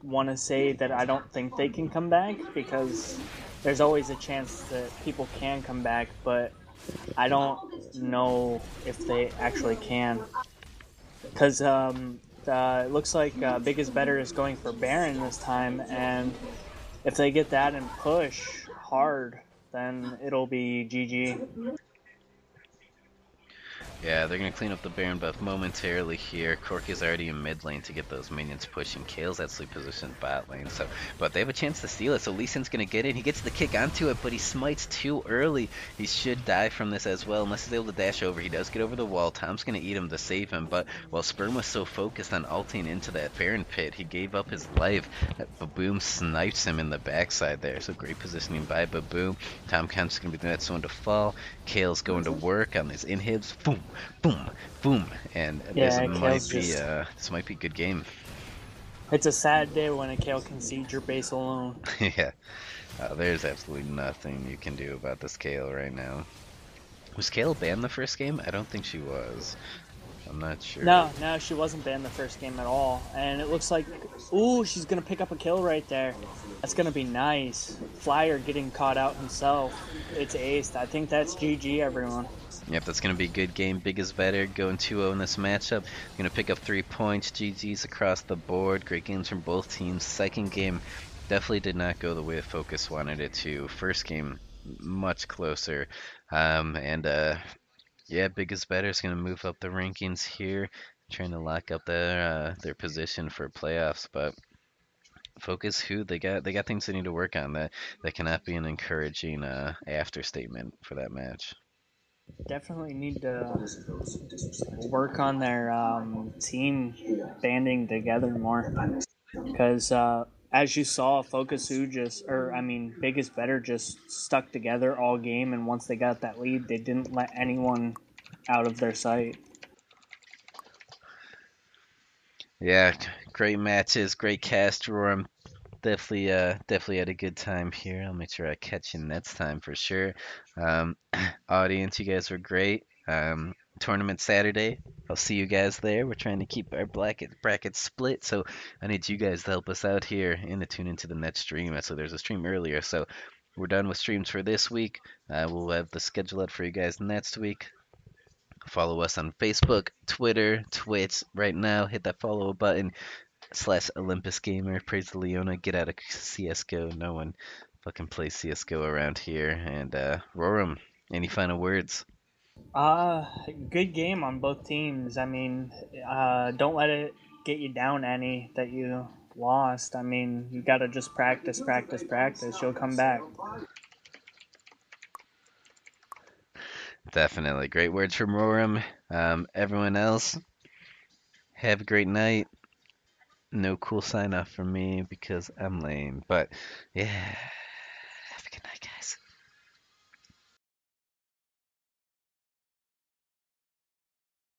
want to say that I don't think they can come back, because there's always a chance that people can come back, but I don't know if they actually can. Because it looks like Big is Better is going for Baron this time, and if they get that and push hard, then it'll be GG. Yeah, they're going to clean up the Baron buff momentarily here. Corki's already in mid lane to get those minions pushing. Kale's actually positioned bot lane, but they have a chance to steal it, so Lee Sin's going to get it. He gets the kick onto it, but he smites too early. He should die from this as well, unless he's able to dash over. He does get over the wall. Tom's going to eat him to save him, but while Sperm was so focused on ulting into that Baron pit, he gave up his life. Baboom snipes him in the backside there, so great positioning by Baboom. Tom Kemp's going to be the next one to fall. Kale's going to work on his inhibs. Boom! boom, boom, and Yeah, Kale's just. this might be a good game. It's a sad day when a Kale concedes your base alone. Yeah, there's absolutely nothing you can do about this Kale right now. Was Kale banned the first game? I don't think she was. I'm not sure. No, she wasn't banned the first game at all. And it looks like, ooh, she's going to pick up a kill right there. That's going to be nice. Flyer getting caught out himself. It's aced. I think that's GG, everyone. Yep, that's going to be a good game. Big is better. Going 2-0 in this matchup. Going to pick up 3 points. GG's across the board. Great games from both teams. Second game definitely did not go the way Focus wanted it to. First game, much closer. Yeah, Big is better is going to move up the rankings here. Trying to lock up their position for playoffs, but Focus who they got things they need to work on. That cannot be an encouraging after statement for that match. Definitely need to work on their team banding together more. Because as you saw, Focus Who Big is Better just stuck together all game. And once they got that lead, they didn't let anyone out of their sight. Yeah, great matches, great cast, Roram. Definitely had a good time here. I'll make sure I catch you next time for sure. Um, Audience, you guys were great. Tournament Saturday. I'll see you guys there. We're trying to keep our bracket split, so I need you guys to help us out here and to tune into the next stream. So there's a stream earlier, so we're done with streams for this week. We'll have the schedule out for you guys next week. Follow us on Facebook, Twitter, Twitch. Right now, hit that follow button. /Olympus Gamer. Praise the Leona. Get out of CS:GO. No one fucking plays CS:GO around here. And Roram, any final words? Good game on both teams. I mean, don't let it get you down any that you lost. I mean, you got to just practice, practice, practice. You'll come back. Definitely. Great words from Roram. Everyone else, have a great night. No cool sign off from me because I'm lame. But yeah, have a good night, guys.